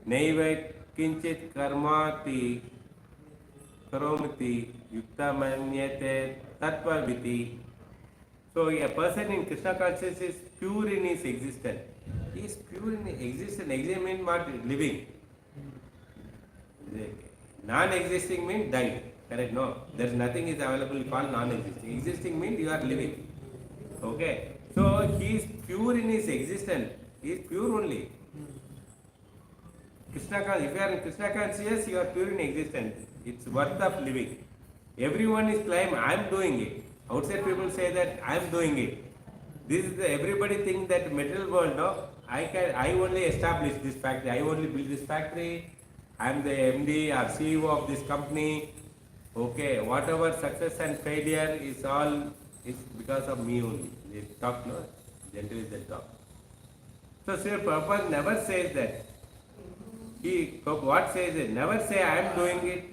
Naiva kinchit karmati karomiti yukta manyate tattva viti. So a person in Krishna consciousness is pure in his existence. He is pure in his existence. Existence means what? Living. Non-existing means died. Correct? No. There is nothing is available called non-existing. Existing means you are living. Okay. So he is pure in his existence. He is pure only. If you are in Krishna consciousness, you are pure in existence. It's worth of living. Everyone is claiming, I am doing it. Outside people say that I am doing it. This is everybody think that material world, no? I only establish this factory. I only build this factory. I am the MD or CEO of this company. Okay, whatever success and failure is all is because of me only. They talk, no? Generally they talk. So Sri Prabhupada never says that. What says it? Never say I am doing it.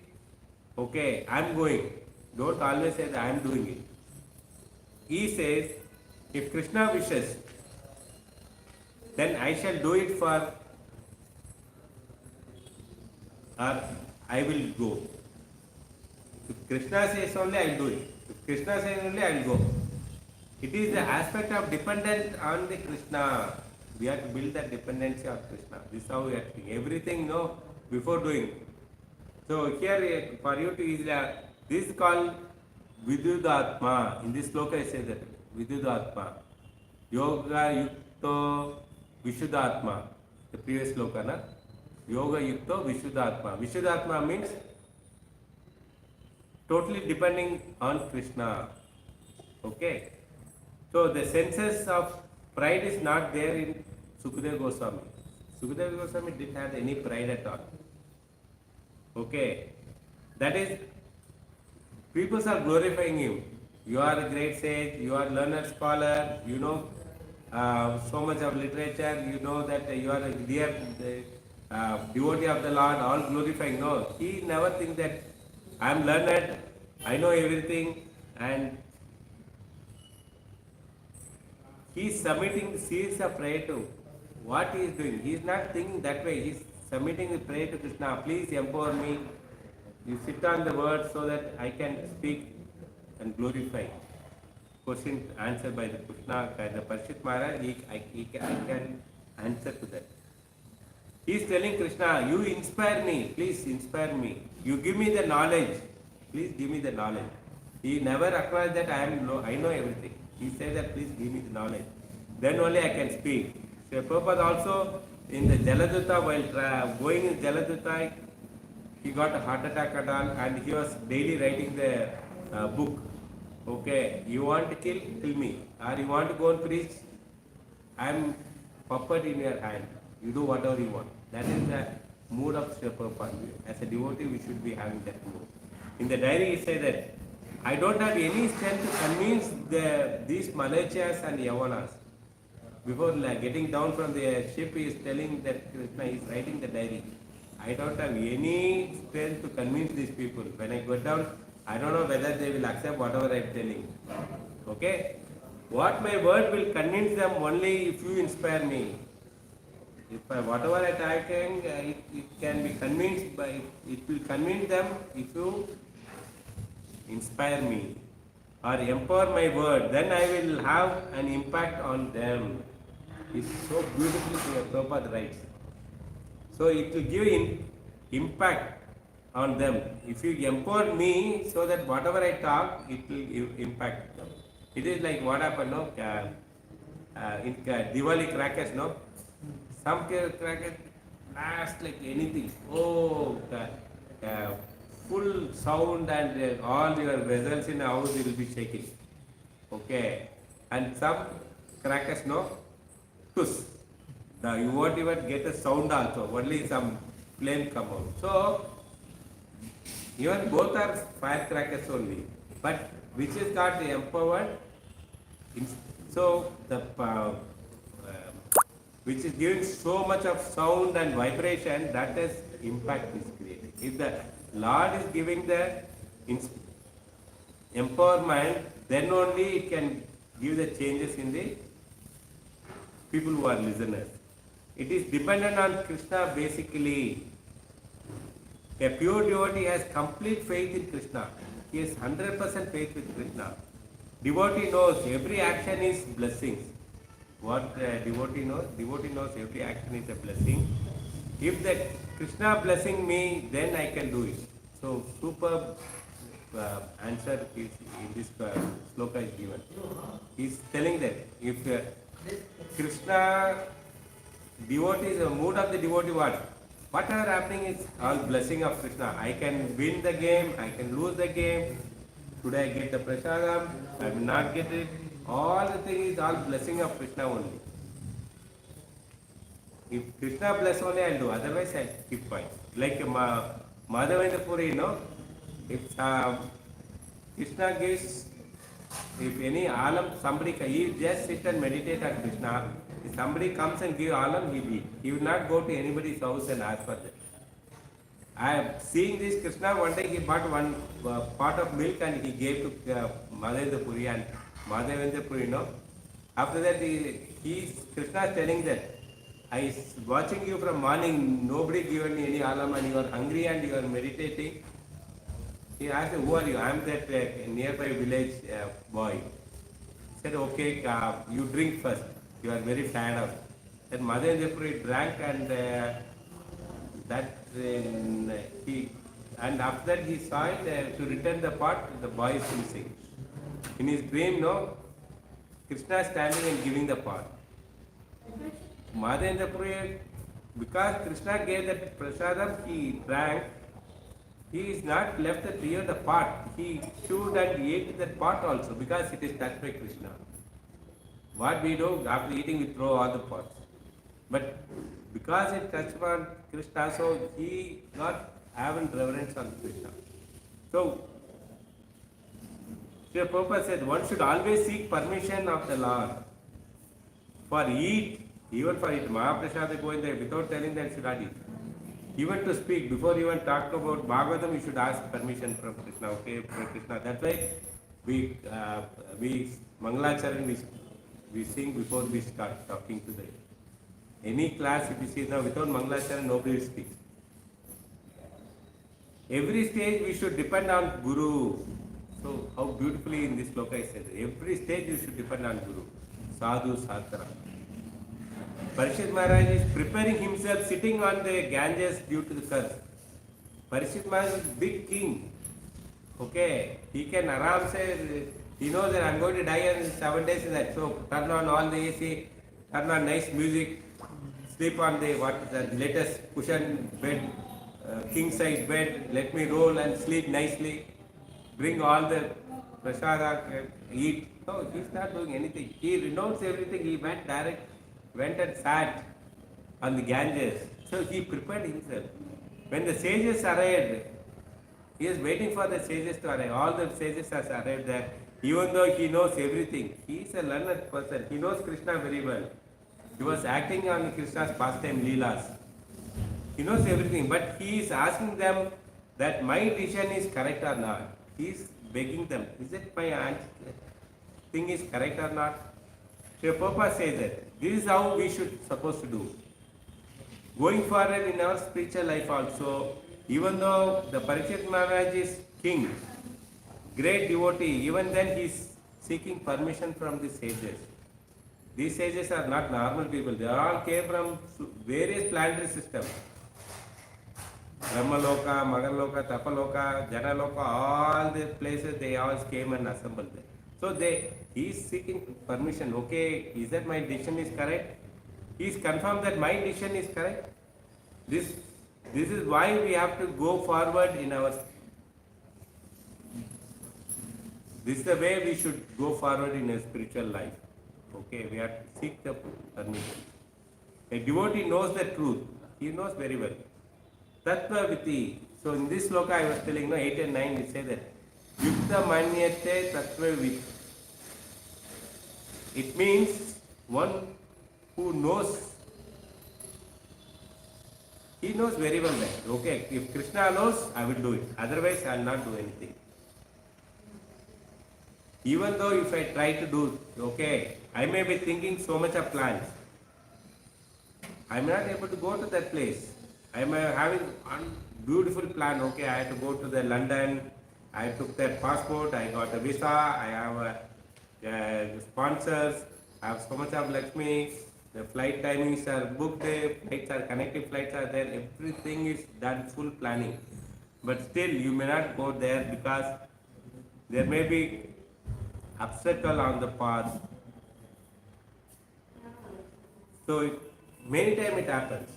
Okay, I am going. Don't always say that I am doing it. He says, if Krishna wishes, then I shall do it for, or I will go. If Krishna says only, I will do it. If Krishna says only, I will go. It is the aspect of dependent on the Krishna. We have to build that dependency of Krishna. This is how we are doing. Everything, no, before doing. So here, for you to easily, this is called Vidyudatma. In this sloka it says that Vidyudatma. Yoga Yukto Vishuddhatma. The previous sloka, na? Yoga Yukto Vishuddhatma. Vishuddhatma means totally depending on Krishna. Okay. So the senses of pride is not there in Sukadeva Goswami. Sukadeva Goswami didn't have any pride at all. Okay. That is, people are glorifying him. You are a great sage, you are a learned scholar, you know so much of literature, you know that you are a dear devotee of the Lord, all glorifying. No, he never thinks that I am learned, I know everything, and he is submitting the series of prayer to what he is doing. He is not thinking that way. He is submitting the prayer to Krishna. Please empower me. You sit on the word so that I can speak and glorify. Question answered by the Krishna, by the Parshit Maharaj, I can answer to that. He is telling Krishna, you inspire me, please inspire me. You give me the knowledge. Please give me the knowledge. He never acknowledged that I know everything. He said that please give me the knowledge. Then only I can speak. So Prabhupada also in the Jaladuta, while going in Jaladuta, he got a heart attack and all, and he was daily writing the book. Okay, you want to kill me. Or you want to go and preach, I am puppet in your hand. You do whatever you want. That is the mood of Srila Prabhupada. As a devotee, we should be having that mood. In the diary, he said that I don't have any strength to convince these Malachas and Yavanas. Before getting down from the ship, he is telling that Krishna is writing the diary. I don't have any strength to convince these people. When I go down, I don't know whether they will accept whatever I am telling. Okay? What my word will convince them only if you inspire me. If whatever I can, it can be convinced by, it will convince them if you inspire me or empower my word, then I will have an impact on them. It's so beautifully Prabhupada writes. So it will give impact on them. If you empower me so that whatever I talk, it will impact them. It is like what happened, no? In Diwali crackers, no? Some crackers blast like anything. Oh, full sound and all your vessels in the house will be shaking. Okay. And some crackers, no? Tuss. Now you won't even get a sound also. Only some flame come out. So, even both are firecrackers only. But which is got empowered. So, the which is giving so much of sound and vibration, that is impact is created. If the Lord is giving the empowerment, then only it can give the changes in the people who are listeners. It is dependent on Krishna basically. A pure devotee has complete faith in Krishna. He has 100% faith with Krishna. Devotee knows every action is blessings. What devotee knows? Devotee knows every action is a blessing. If the Krishna blessing me, then I can do it. So superb answer is in this sloka is given. He is telling that if Krishna devotee is the mood of the devotee, whatever happening is all blessing of Krishna. I can win the game, I can lose the game. Today I get the prasadam, I will not get it. All the thing is all blessing of Krishna only. If Krishna bless only, I will do. Otherwise, I keep quiet. Like Madhavendra Puri, if Krishna gives, if any alam, somebody, he just sit and meditate on Krishna. If somebody comes and give alam, he will eat. He will not go to anybody's house and ask for that. I am seeing this Krishna, one day he bought one pot of milk and he gave to Madhavendra Puri and Madhavendra Puri, After that, Krishna is telling that, I is watching you from morning, nobody given any alam and you are hungry and you are meditating. He asked, who are you? I am that nearby village boy. He said, okay, you drink first. You are very tired of it. Then Madhavendra Puri drank and and after that he saw it, to return the pot, the boy is missing. In his dream, Krishna is standing and giving the pot. Madhavendra Puri, because Krishna gave that prasadam, he drank, he is not left to clear the pot. He chewed and ate that pot also because it is touched by Krishna. What we do, after eating we throw all the pots. But because it touched on Krishna, so he got having reverence on Krishna. So, Srila Prabhupada said, one should always seek permission of the Lord for eat, even for eat. Mahaprasada going there without telling that should not eat. Even to speak, before even talk about Bhagavatam, you should ask permission from Krishna. Okay, from Krishna. That's why we Mangalacharan we sing before we start talking to them. Any class, if you see now, without Mangalacharan, nobody speaks. Every stage we should depend on Guru. So, how beautifully in this sloka is said, every stage you should depend on Guru. Sadhu, Sadhara. Parikshit Maharaj is preparing himself, sitting on the Ganges due to the curse. Parishit Maharaj is big king. Okay, he can aram say, he knows that I'm going to die in 7 days in that. So turn on all the AC, turn on nice music, sleep on the latest cushion bed, king size bed. Let me roll and sleep nicely. Bring all the prasada, eat. No, he's not doing anything. He renounced everything. He went and sat on the Ganges. So he prepared himself. When the sages arrived, he is waiting for the sages to arrive. All the sages has arrived there. Even though he knows everything, he is a learned person. He knows Krishna very well. He was acting on Krishna's pastime Leelas. He knows everything, but he is asking them that my decision is correct or not. He is begging them, is it my thing is correct or not? So Papa says that this is how we should supposed to do. Going forward in our spiritual life also, even though the Parikshit Maharaj is king, great devotee, even then he is seeking permission from the sages. These sages are not normal people. They all came from various planetary systems. Brahmaloka, Magaloka, Tapaloka, Janaloka, all the places they all came and assembled there. So he is seeking permission. Okay, is that my decision is correct? He is confirmed that my decision is correct. This is why we have to go forward in our. This is the way we should go forward in a spiritual life. Okay, we have to seek the permission. A devotee knows the truth. He knows very well. Tattva viti. So in this sloka I was telling, 8 and 9, it says that Yukta manyate tattva viti. It means one who knows. He knows very well that, okay, if Krishna knows, I will do it. Otherwise, I will not do anything. Even though if I try to do, okay, I may be thinking so much of plans. I am not able to go to that place. I am having a beautiful plan. Okay, I have to go to the London. I took that passport. I got a visa. I have sponsors. I have so much of Lakshmi. The flight timings are booked. Flights are connected. Flights are there. Everything is done. Full planning. But still, you may not go there because there may be obstacle on the path. So many times it happens.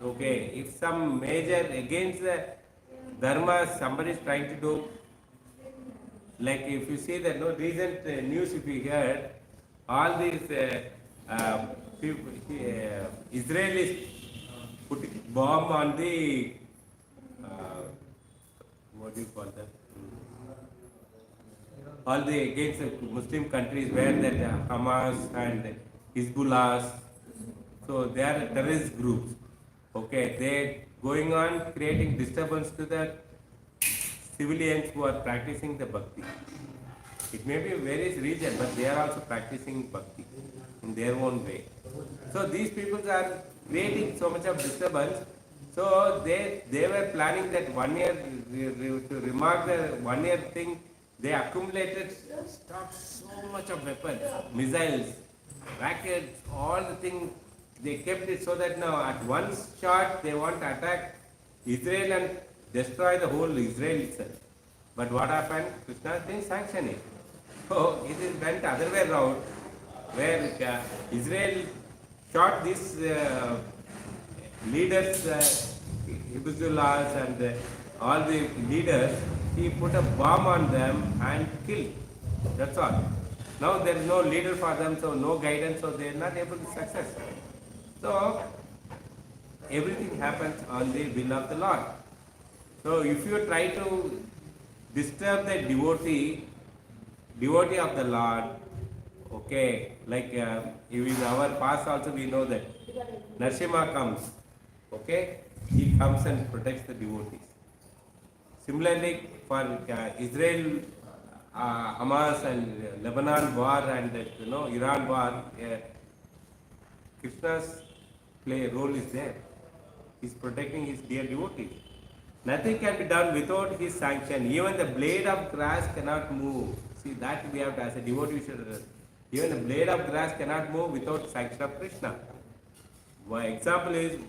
Okay, if some major against the dharma somebody is trying to do, like if you see that recent news, if you heard, all these Israelis putting bomb on the what do you call that? All the against the Muslim countries where that Hamas and Hezbollah, so they are terrorist groups. Okay, they going on creating disturbance to the civilians who are practicing the bhakti. It may be various regions, but they are also practicing bhakti in their own way. So these people are creating so much of disturbance. So they were planning that 1 year, to remark the 1 year thing, they accumulated so much of weapons, missiles, rockets, all the things. They kept it so that now at one shot they want to attack Israel and destroy the whole Israel itself. But what happened? Krishna didn't sanction it. So it is went other way around, where Israel shot these leaders, Hezbollah and all the leaders. He put a bomb on them and killed. That's all. Now there is no leader for them, so no guidance, so they are not able to success. So everything happens on the will of the Lord. So if you try to disturb the devotee of the Lord, okay, like in our past also we know that Narsimha comes, okay, he comes and protects the devotees. Similarly, for Israel, Hamas and Lebanon war and Iran war, Krishna's role is there. He is protecting his dear devotees. Nothing can be done without his sanction. Even the blade of grass cannot move. See, that we have to, as a devotee, even the blade of grass cannot move without sanction of Krishna. My example is,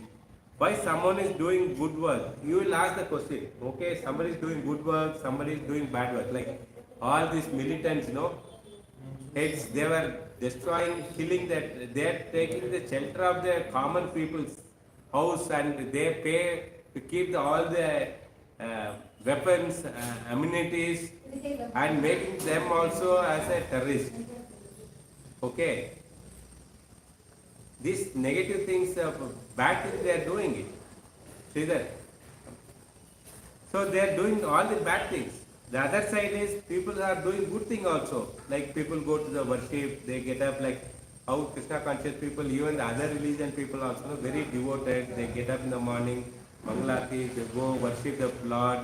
Why someone is doing good work? You will ask the question. Okay, somebody is doing good work, somebody is doing bad work. Like all these militants, heads, they were destroying, killing that. They are taking the shelter of the common people's house, and they pay to keep all the weapons, amenities, and making them also as a terrorist. Okay, these negative things, bad things, they are doing it. See that? So they are doing all the bad things. The other side is people are doing good thing also. Like people go to the worship, they get up like how Krishna conscious people, even the other religion people also very devoted. They get up in the morning, Mangalati, they go worship the Lord,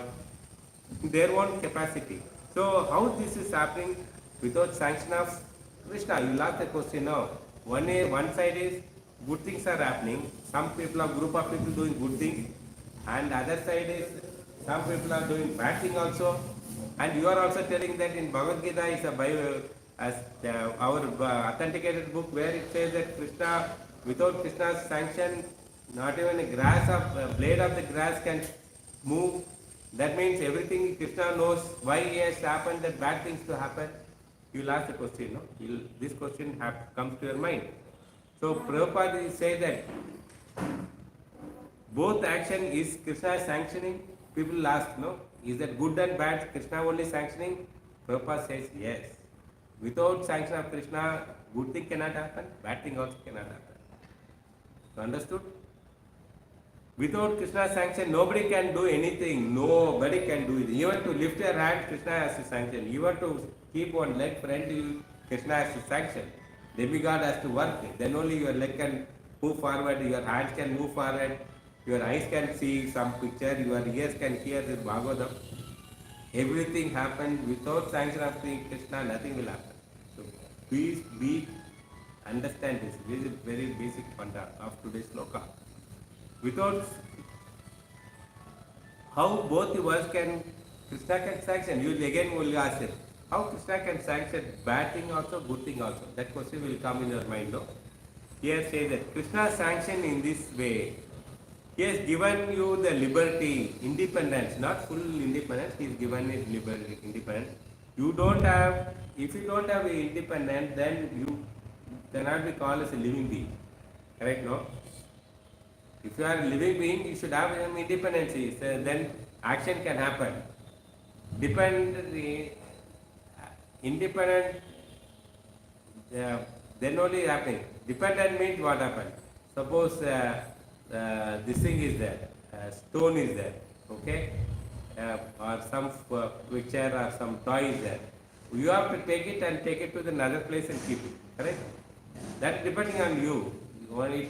their own capacity. So how this is happening without sanction of Krishna? You ask the question now. One side is good things are happening. Some people, a group of people doing good things, and the other side is some people are doing bad thing also. And you are also telling that in Bhagavad Gita is a Bible, as our authenticated book, where it says that Krishna, without Krishna's sanction, not even a blade of the grass can move. That means everything Krishna knows why he has happened that bad things to happen. You will ask the question, no? This question comes to your mind. So Prabhupada say that both action is Krishna sanctioning. People ask, no? Is that good and bad Krishna only sanctioning? Prabhupada says yes. Without sanction of Krishna, good thing cannot happen, bad thing also cannot happen. You understood? Without Krishna's sanction, nobody can do anything. Nobody can do it. Even to lift your hand, Krishna has to sanction. Even to keep one leg front, Krishna has to sanction. Demigod has to work. Then only your leg can move forward, your hands can move forward, your eyes can see some picture, your ears can hear the Bhagavatam. Everything happened without sanction of Krishna, nothing will happen. So please understand this. This is very basic funda of today's sloka. Without how both the words can Krishna can sanction, you again will ask it. How Krishna can sanction bad thing also, good thing also? That question will come in your mind, no? Here say that Krishna sanction in this way. He has given you the liberty, independence, not full independence, he has given it liberty, independence. You don't have, if you don't have independence, then you cannot be called as a living being. Correct, no? If you are a living being, you should have some independence. So then action can happen. Independent, then only happening. Dependent means what happened? Suppose this thing is there, stone is there, okay? Or some picture or some toy is there. You have to take it and take it to another place and keep it, correct? That's depending on you.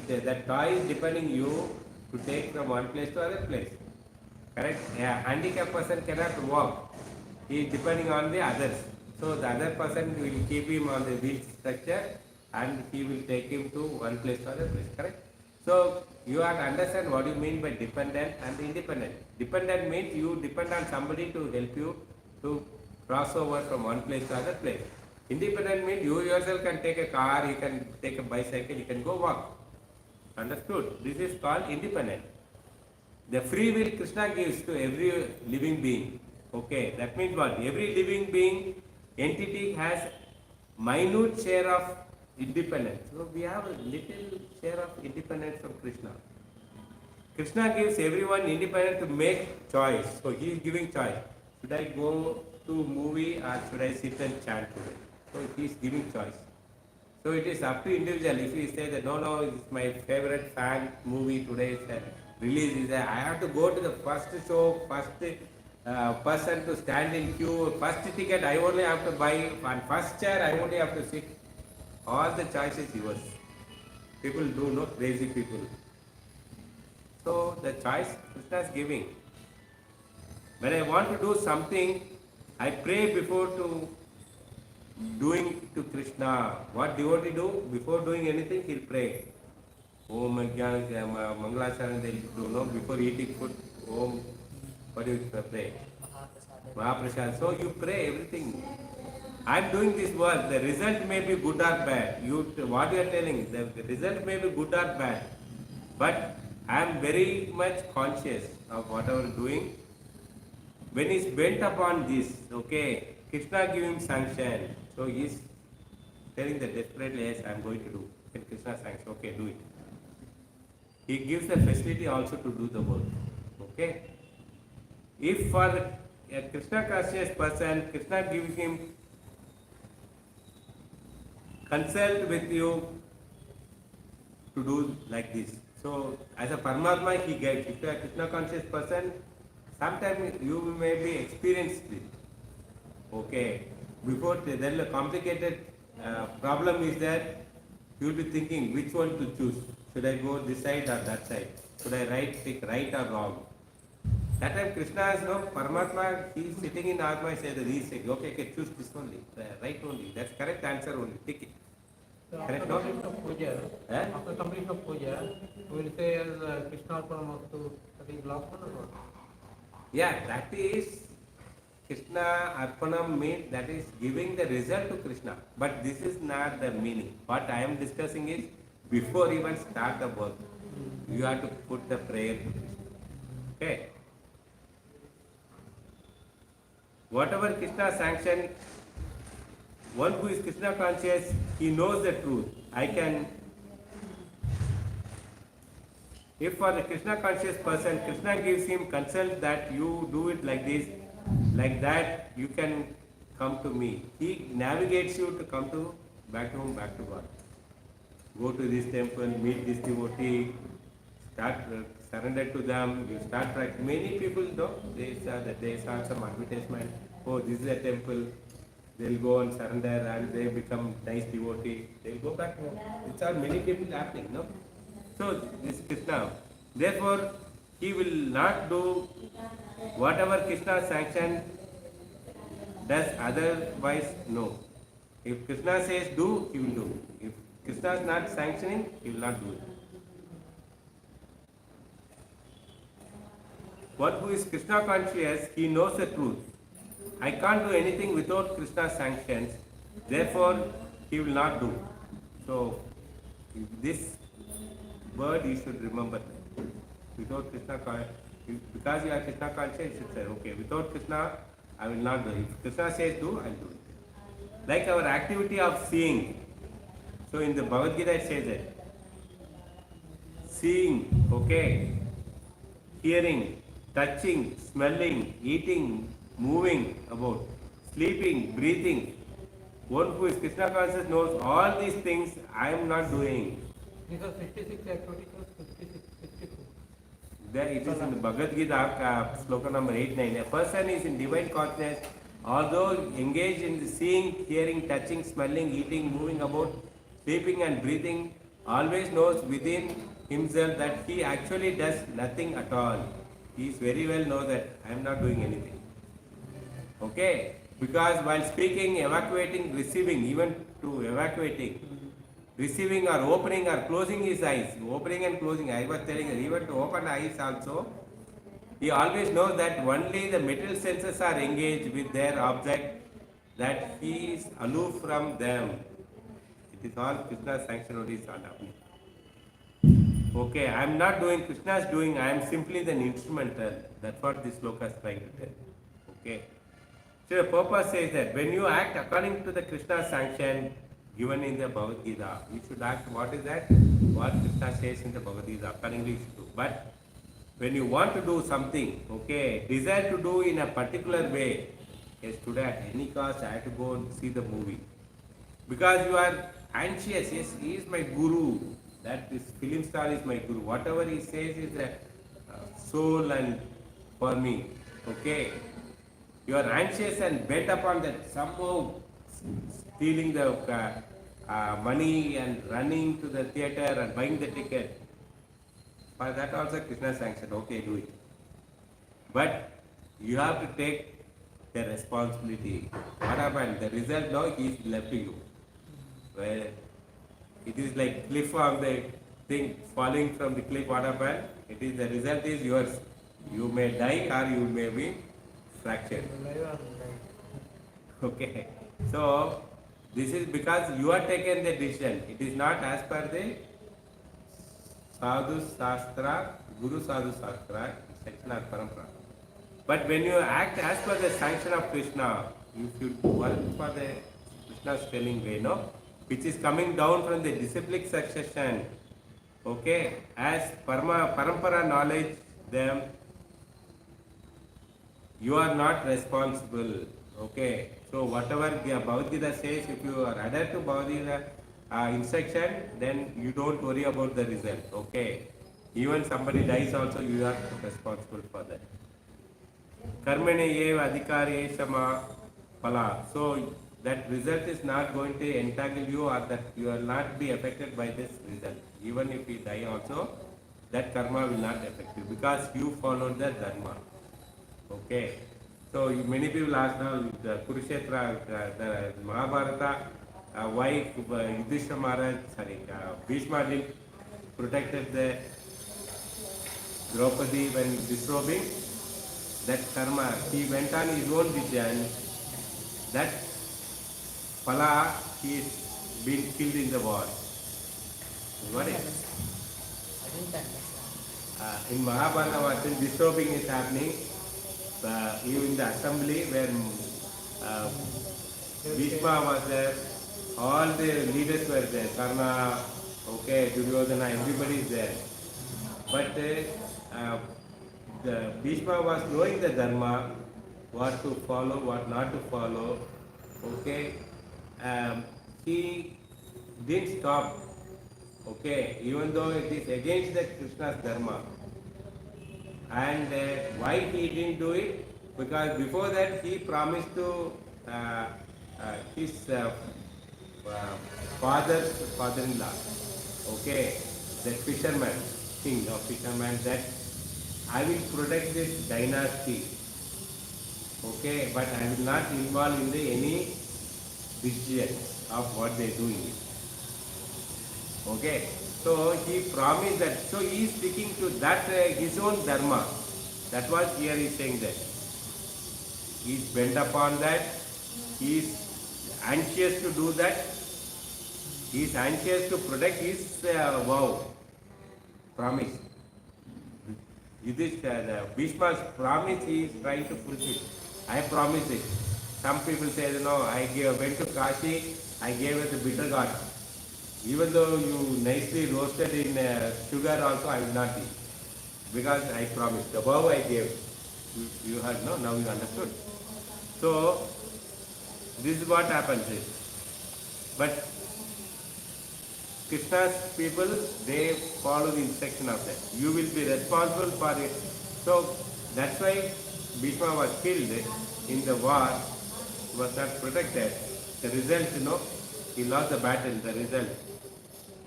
That toy is depending you to take from one place to other place, correct? A handicapped person cannot walk. He is depending on the others. So the other person will keep him on the wheel structure and he will take him to one place to other place, correct? So you have to understand what you mean by dependent and independent. Dependent means you depend on somebody to help you to cross over from one place to other place. Independent means you yourself can take a car, you can take a bicycle, you can go walk. Understood? This is called independent. The free will Krishna gives to every living being. Okay, that means what? Every living being, entity has minute share of independence. So we have a little share of independence from Krishna. Krishna gives everyone independence to make choice. So he is giving choice. Should I go to movie or should I sit and chant today? So he is giving choice. So it is up to individual. If he say that no, it's my favorite fan movie today, release is there. I have to go to the first show, first person to stand in queue, first ticket I only have to buy, and first chair I only have to sit. All the choices yours. People do, no, crazy people. So the choice Krishna is giving. When I want to do something, I pray before to doing to Krishna. What devotee do? Before doing anything, he'll pray. Om Mangalacharan, they'll do, no, before eating food, Om, what do you pray? Mahaprasad. So you pray everything. I am doing this work, the result may be good or bad. What you are telling, the result may be good or bad. But I am very much conscious of whatever doing. When he's bent upon this, okay, Krishna give him sanction. So he's telling that desperately, yes, I am going to do. And Krishna sanction, okay, do it. He gives the facility also to do the work. Okay? If for a Krishna conscious person, Krishna gives him consult with you to do like this. So as a Paramatma he gave. If you are a Krishna conscious person, sometimes you may be experienced it. Okay. Before then a complicated problem is that you will be thinking which one to choose. Should I go this side or that side? Should I take right or wrong? That time Krishna is no Paramatma, he is sitting in Atma, he says, he is saying, okay, choose this only, right only. That's correct answer only. Take it. So Correct, after no? completion of puja, after completion of puja, we will say as Krishna Paramastu, that is last one or what? Yeah, that is Krishna Arpanam means that is giving the result to Krishna. But this is not the meaning. What I am discussing is before even start the work, you have to put the prayer to Krishna. Okay? Whatever Krishna sanctioned, one who is Krishna conscious, he knows the truth. If for the Krishna conscious person, Krishna gives him consent that you do it like this, like that, you can come to me. He navigates you to come to back home, back to God. Go to this temple, meet this devotee, start surrender to them. You start practicing. Many people know they saw some advertisement. Oh, this is a temple. They'll go and surrender and they become nice devotee. They'll go back home. It's all many people happening, no? So this is Krishna. Therefore, he will not do whatever Krishna sanctioned does, otherwise no. If Krishna says do, he will do. If Krishna is not sanctioning, he will not do it. One who is Krishna conscious, he knows the truth. I can't do anything without Krishna's sanctions, therefore he will not do. So this word you should remember. Without Krishna, because you are Krishna conscious, you should say, okay, without Krishna, I will not do it. If Krishna says do, I will do it. Like our activity of seeing. So in the Bhagavad Gita it says that. Seeing, okay, hearing, touching, smelling, eating, moving about, sleeping, breathing. One who is Krishna conscious knows all these things I am not doing. These are 66 activities, 66, 64. There it is in the Bhagavad Gita, sloka number 8-9. A person is in divine consciousness, although engaged in the seeing, hearing, touching, smelling, eating, moving about, sleeping and breathing, always knows within himself that he actually does nothing at all. He is very well know that I am not doing anything. Okay? Because while speaking, evacuating, receiving, even to evacuating, receiving or opening or closing his eyes, opening and closing, I was telling you, even to open eyes also, he always knows that only the material senses are engaged with their object, that he is aloof from them. It is all Krishna's sanction only is all happening. Okay, I am not doing, Krishna is doing, I am simply the instrumental. That's what this sloka is trying to tell. Okay. So the purpose says that when you act according to the Krishna sanction given in the Bhagavad Gita, you should act, what is that? What Krishna says in the Bhagavad Gita, accordingly you should do. But when you want to do something, okay, desire to do in a particular way, yes, today at any cost I have to go and see the movie. Because you are anxious, yes, he is my guru, that this film star is my guru. Whatever he says is a soul and for me, okay. You are anxious and bent upon that, somehow stealing the money and running to the theatre and buying the ticket. For that also Krishna sanctioned, okay, do it. But you have to take the responsibility. What happened? The result now he is left to you. Where it is like cliff of the thing falling from the cliff, what happened? It is the result is yours. You may die or you may be fractured. Okay. So this is because you are taken the decision. It is not as per the Sadhu Shastra, Guru Sadhu Shastra, section or parampara. But when you act as per the sanction of Krishna, you should work for the Krishna's telling way, no? Which is coming down from the disciplic succession. Okay? As parampara knowledge, them, you are not responsible. Okay? So whatever the Bhagavad Gita says, if you are adhered to Bhagavad Gita instruction, then you don't worry about the result. Okay? Even somebody dies also, you are responsible for that. Karmane eva adhikari shama phala. So that result is not going to entangle you, or that you will not be affected by this result. Even if you die also, that karma will not affect you because you followed the dharma. Okay. So many people ask now the Kurukshetra, the Mahabharata, why Yudhishthira Maharaj, Bhishma didn't protected the Draupadi when disrobing. That karma, he went on his own vidya, and that phala, he is being killed in the war. Got it? I didn't understand. In Mahabharata, what is disturbing is happening. Even in the assembly where Bhishma was there, all the leaders were there. Karna, okay, Duryodhana, everybody is there. But the Bhishma was knowing the dharma, what to follow, what not to follow. Okay, he didn't stop. Okay, even though it is against the Krishna's dharma. And why he didn't do it? Because before that he promised to his father-in-law, okay, the fisherman, king of fishermen, that I will protect this dynasty, okay, but I will not involve in any decision of what they are doing. Okay, so he promised that. So he is sticking to that his own dharma. That was here he is saying that. He is bent upon that. He is anxious to do that. He is anxious to protect his vow, promise. Bhishma's promise he is trying to fulfill. I promised it. Some people say, no, I went to Kashi, I gave it the bitter gourd. Even though you nicely roasted in sugar also, I will not eat. Because I promised. The vow I gave. You heard, no? Now you understood. So, this is what happens. But Krishna's people, they follow the instruction of that. You will be responsible for it. So, that's why Bhishma was killed in the war. He was not protected. The result, he lost the battle, the result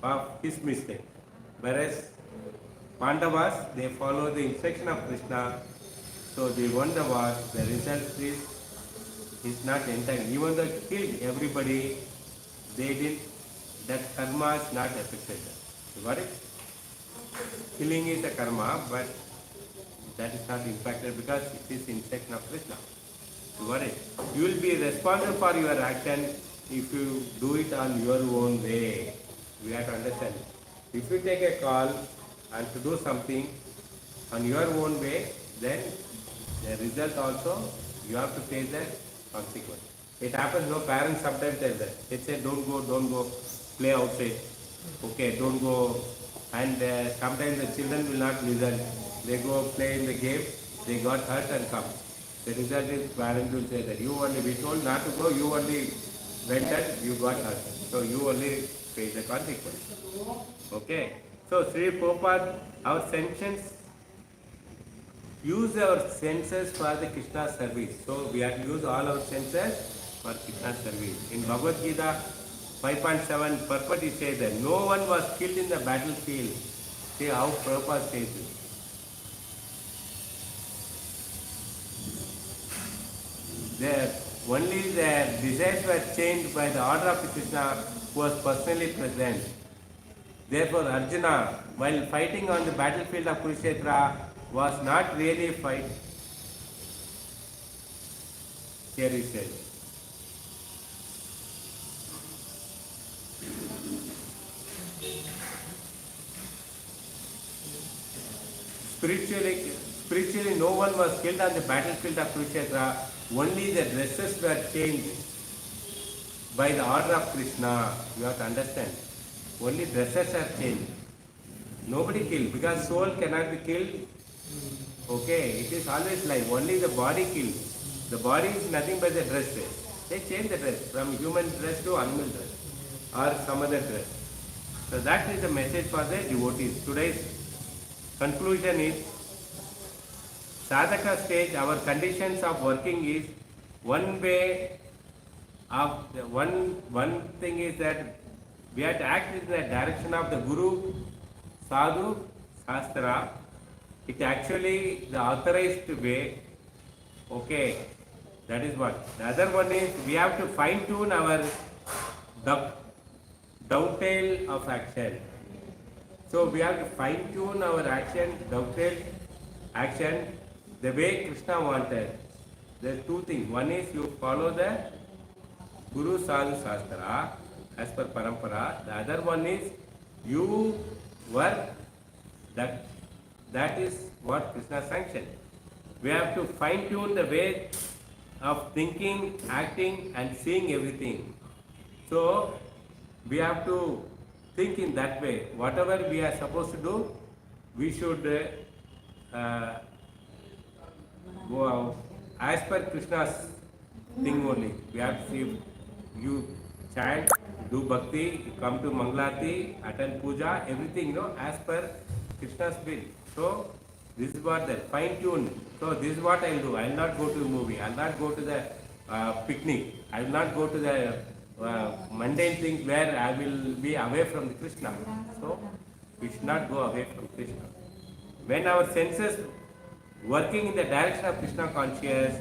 of his mistake. Whereas Pandavas, they follow the instruction of Krishna, so they won the war. The result is not entangled. Even though killed everybody, they did, that karma is not affected. You got it? Killing is a karma, but that is not impacted because it is instruction of Krishna. You got it? You will be responsible for your action if you do it on your own way. We have to understand. If you take a call and to do something on your own way, then the result also, you have to face the consequence. It happens, no, parents sometimes tell that. They say, don't go, play outside. Okay, don't go. And sometimes the children will not listen. They go play in the game, they got hurt and come. The result is parents will say that we told not to go, you only went and you got hurt. So you only face the consequence. Okay. So Sri Prabhupada, our senses, use our senses for the Krishna service. So we have to use all our senses for Krishna service. In Bhagavad Gita 5.7 purport he says that no one was killed in the battlefield. See how Prabhupada says it. Only the desires were changed by the order of Krishna who was personally present. Therefore Arjuna, while fighting on the battlefield of Kurukshetra, was not really fighting. Here he says. spiritually no one was killed on the battlefield of Kurukshetra. Only the dresses were changed by the order of Krishna. You have to understand. Only dresses are changed. Nobody killed because soul cannot be killed. Okay, it is always life. Only the body killed. The body is nothing but the dress. They change the dress from human dress to animal dress or some other dress. So that is the message for the devotees. Today's conclusion is sadhaka stage. Our conditions of working is one way of one thing is that we have to act in the direction of the Guru, Sadhu, Shastra. It actually the authorized way. Okay, that is what. The other one is we have to fine tune our dovetail of action. So we have to fine tune our action, dovetail action the way Krishna wanted. There are two things. One is you follow the Guru Sadhu Shastra as per Parampara. The other one is you work that is what Krishna sanctioned. We have to fine tune the way of thinking, acting and seeing everything. So we have to think in that way. Whatever we are supposed to do, we should go out as per Krishna's thing only. We have to see you chant, do bhakti, come to Mangalati, attend puja, everything, as per Krishna's will. So this is what the fine tune. So this is what I will do. I will not go to the movie. I will not go to the picnic. I will not go to the mundane things where I will be away from the Krishna. So we should not go away from Krishna. When our senses working in the direction of Krishna conscious,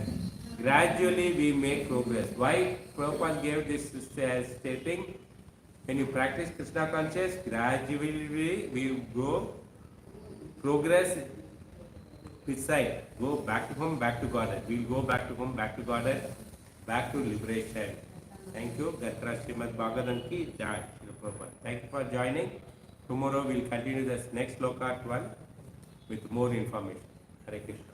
gradually we make progress. Why Prabhupada gave this stating? When you practice Krishna conscious, gradually we go progress which side? Go back to home, back to Godhead. We will go back to home, back to Godhead, back to liberation. Thank you. Gatra Srimad Bhagavatam ki jai. Thank you for joining. Tomorrow we will continue this next sloka at 1 with more information. Hare Krishna.